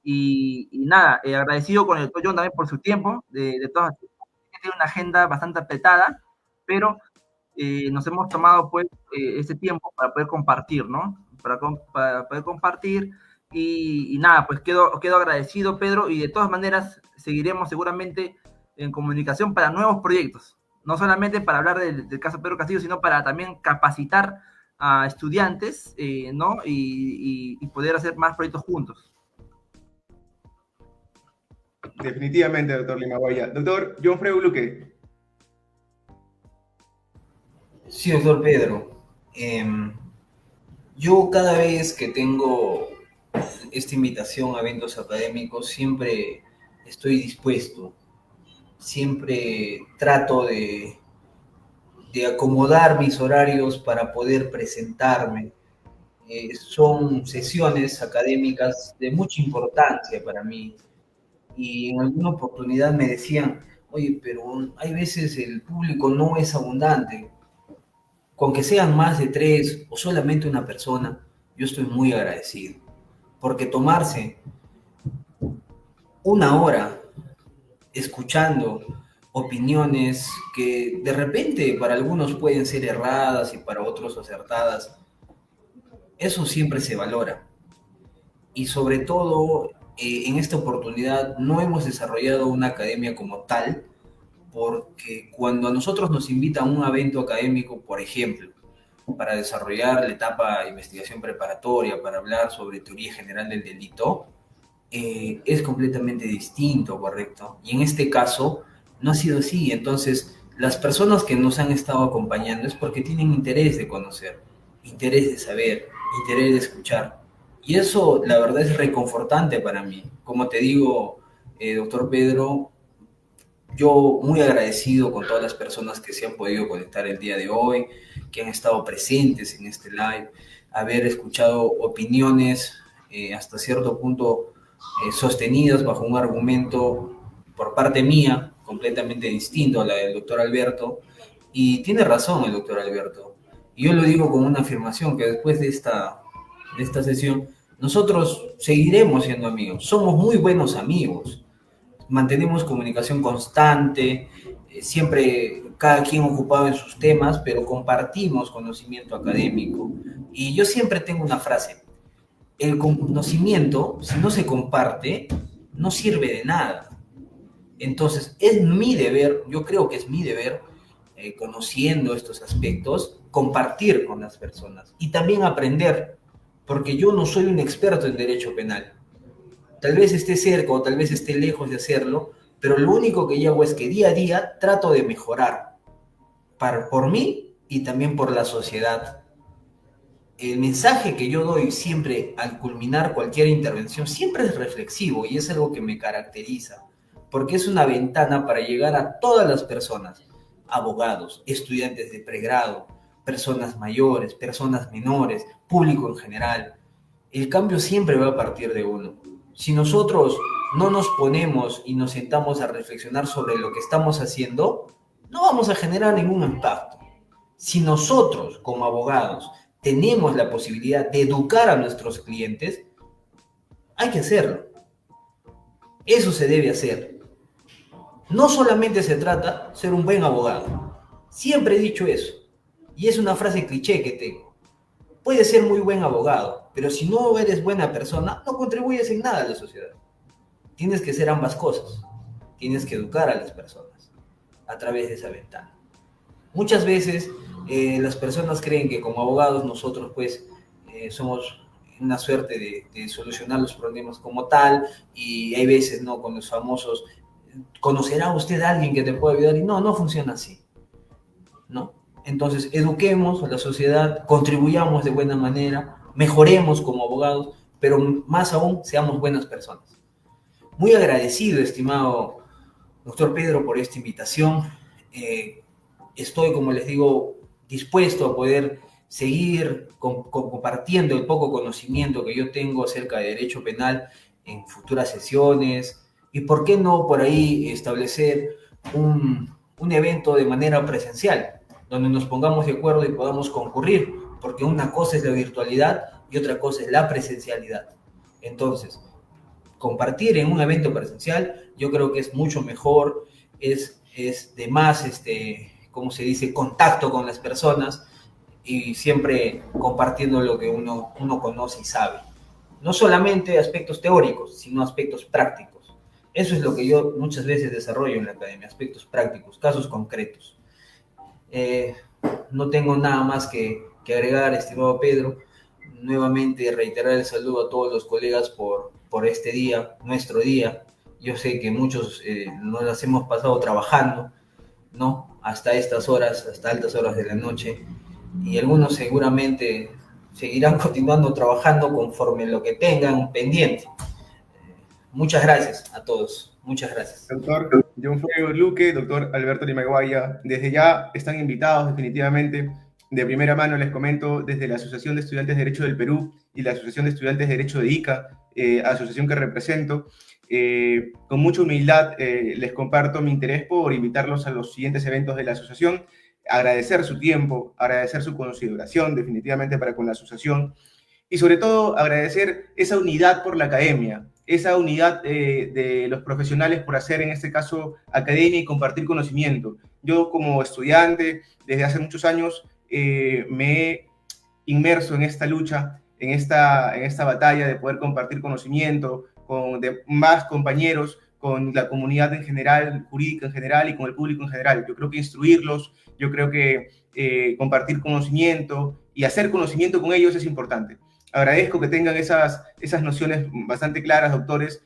Y nada, agradecido con el doctor John también por su tiempo, de todas tiene una agenda bastante apretada, pero nos hemos tomado pues ese tiempo para poder compartir, ¿no? Para poder compartir y nada, pues quedo agradecido, Pedro, y de todas maneras seguiremos seguramente en comunicación para nuevos proyectos, no solamente para hablar del caso Pedro Castillo, sino para también capacitar a estudiantes, ¿no? Y poder hacer más proyectos juntos. Definitivamente, doctor Limaguaya. Doctor John Freud Luque. Sí, doctor Pedro. Yo cada vez que tengo esta invitación a eventos académicos, siempre estoy dispuesto. Siempre trato de acomodar mis horarios para poder presentarme. Son sesiones académicas de mucha importancia para mí. Y en alguna oportunidad me decían, oye, pero hay veces el público no es abundante. Con que sean más de 3 o solamente una persona, yo estoy muy agradecido. Porque tomarse una hora escuchando opiniones que de repente para algunos pueden ser erradas y para otros acertadas, eso siempre se valora. Y sobre todo, en esta oportunidad no hemos desarrollado una academia como tal, porque cuando a nosotros nos invitan a un evento académico, por ejemplo, para desarrollar la etapa de investigación preparatoria, para hablar sobre teoría general del delito, es completamente distinto, ¿correcto? Y en este caso no ha sido así. Entonces, las personas que nos han estado acompañando es porque tienen interés de conocer, interés de saber, interés de escuchar. Y eso, la verdad, es reconfortante para mí. Como te digo, doctor Pedro, yo muy agradecido con todas las personas que se han podido conectar el día de hoy, que han estado presentes en este live, haber escuchado opiniones hasta cierto punto sostenidas bajo un argumento por parte mía, completamente distinto a la del doctor Alberto. Y tiene razón el doctor Alberto. Y yo lo digo con una afirmación, que después de esta sesión, nosotros seguiremos siendo amigos, somos muy buenos amigos, mantenemos comunicación constante, siempre cada quien ocupado en sus temas, pero compartimos conocimiento académico. Y yo siempre tengo una frase: el conocimiento, si no se comparte, no sirve de nada. Entonces, es mi deber, yo creo que es mi deber, conociendo estos aspectos, compartir con las personas y también aprender, porque yo no soy un experto en derecho penal. Tal vez esté cerca o tal vez esté lejos de hacerlo, pero lo único que yo hago es que día a día trato de mejorar por mí y también por la sociedad. El mensaje que yo doy siempre al culminar cualquier intervención siempre es reflexivo y es algo que me caracteriza, porque es una ventana para llegar a todas las personas: abogados, estudiantes de pregrado, personas mayores, personas menores, público en general. El cambio siempre va a partir de uno. Si nosotros no nos ponemos y nos sentamos a reflexionar sobre lo que estamos haciendo, no vamos a generar ningún impacto. Si nosotros, como abogados, tenemos la posibilidad de educar a nuestros clientes, hay que hacerlo. Eso se debe hacer. No solamente se trata de ser un buen abogado. Siempre he dicho eso. Y es una frase cliché que tengo. Puedes ser muy buen abogado, pero si no eres buena persona, no contribuyes en nada a la sociedad. Tienes que ser ambas cosas. Tienes que educar a las personas a través de esa ventana. Muchas veces las personas creen que como abogados nosotros pues somos una suerte de solucionar los problemas como tal, y hay veces, ¿no?, con los famosos, ¿conocerá usted a alguien que te pueda ayudar? Y no funciona así, ¿no? Entonces, eduquemos a la sociedad, contribuyamos de buena manera, mejoremos como abogados, pero más aún, seamos buenas personas. Muy agradecido, estimado doctor Pedro, por esta invitación. Estoy, como les digo, dispuesto a poder seguir compartiendo el poco conocimiento que yo tengo acerca de derecho penal en futuras sesiones, y por qué no por ahí establecer un evento de manera presencial, donde nos pongamos de acuerdo y podamos concurrir, porque una cosa es la virtualidad y otra cosa es la presencialidad. Entonces, compartir en un evento presencial yo creo que es mucho mejor, es de más, ¿cómo se dice?, contacto con las personas, y siempre compartiendo lo que uno conoce y sabe. No solamente aspectos teóricos, sino aspectos prácticos. Eso es lo que yo muchas veces desarrollo en la academia: aspectos prácticos, casos concretos. No tengo nada más que agregar, estimado Pedro. Nuevamente reiterar el saludo a todos los colegas por este día, nuestro día. Yo sé que muchos nos las hemos pasado trabajando, ¿no?, hasta estas horas, hasta altas horas de la noche, y algunos seguramente seguirán continuando trabajando conforme lo que tengan pendiente. Muchas gracias a todos, muchas gracias. Doctor John Fuego Luque, doctor Alberto Limaguaya, desde ya están invitados definitivamente. De primera mano les comento, desde la Asociación de Estudiantes de Derecho del Perú y la Asociación de Estudiantes de Derecho de ICA, asociación que represento, con mucha humildad les comparto mi interés por invitarlos a los siguientes eventos de la asociación, agradecer su tiempo, agradecer su consideración definitivamente para con la asociación, y sobre todo agradecer esa unidad por la academia, esa unidad de los profesionales por hacer, en este caso, academia y compartir conocimiento. Yo como estudiante, desde hace muchos años, me he inmerso en esta lucha, en esta batalla de poder compartir conocimiento con más compañeros, con la comunidad en general, jurídica en general, y con el público en general. Yo creo que instruirlos, yo creo que compartir conocimiento y hacer conocimiento con ellos es importante. Agradezco que tengan esas nociones bastante claras, doctores.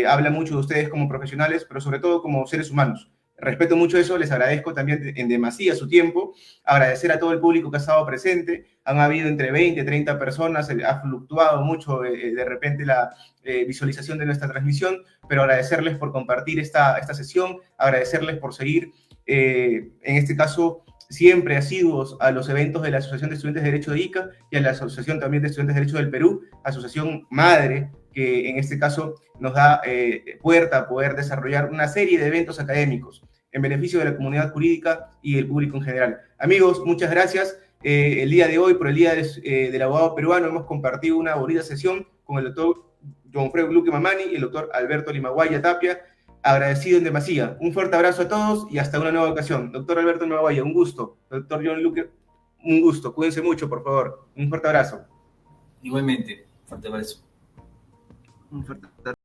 Habla mucho de ustedes como profesionales, pero sobre todo como seres humanos. Respeto mucho eso, les agradezco también en demasía su tiempo. Agradecer a todo el público que ha estado presente. Han habido entre 20 y 30 personas, ha fluctuado mucho de repente la visualización de nuestra transmisión, pero agradecerles por compartir esta sesión, agradecerles por seguir, en este caso, siempre asiduos a los eventos de la Asociación de Estudiantes de Derecho de ICA y a la Asociación también de Estudiantes de Derecho del Perú, asociación madre, que en este caso nos da puerta a poder desarrollar una serie de eventos académicos en beneficio de la comunidad jurídica y del público en general. Amigos, muchas gracias. El día de hoy, por el Día del Abogado Peruano, hemos compartido una bonita sesión con el doctor John Fred Luque Mamani y el doctor Alberto Limaguaya Tapia. Agradecido en demasía. Un fuerte abrazo a todos y hasta una nueva ocasión. Doctor Alberto Limaguaya, un gusto. Doctor John Luque, un gusto. Cuídense mucho, por favor. Un fuerte abrazo. Igualmente, fuerte abrazo. Un fuerte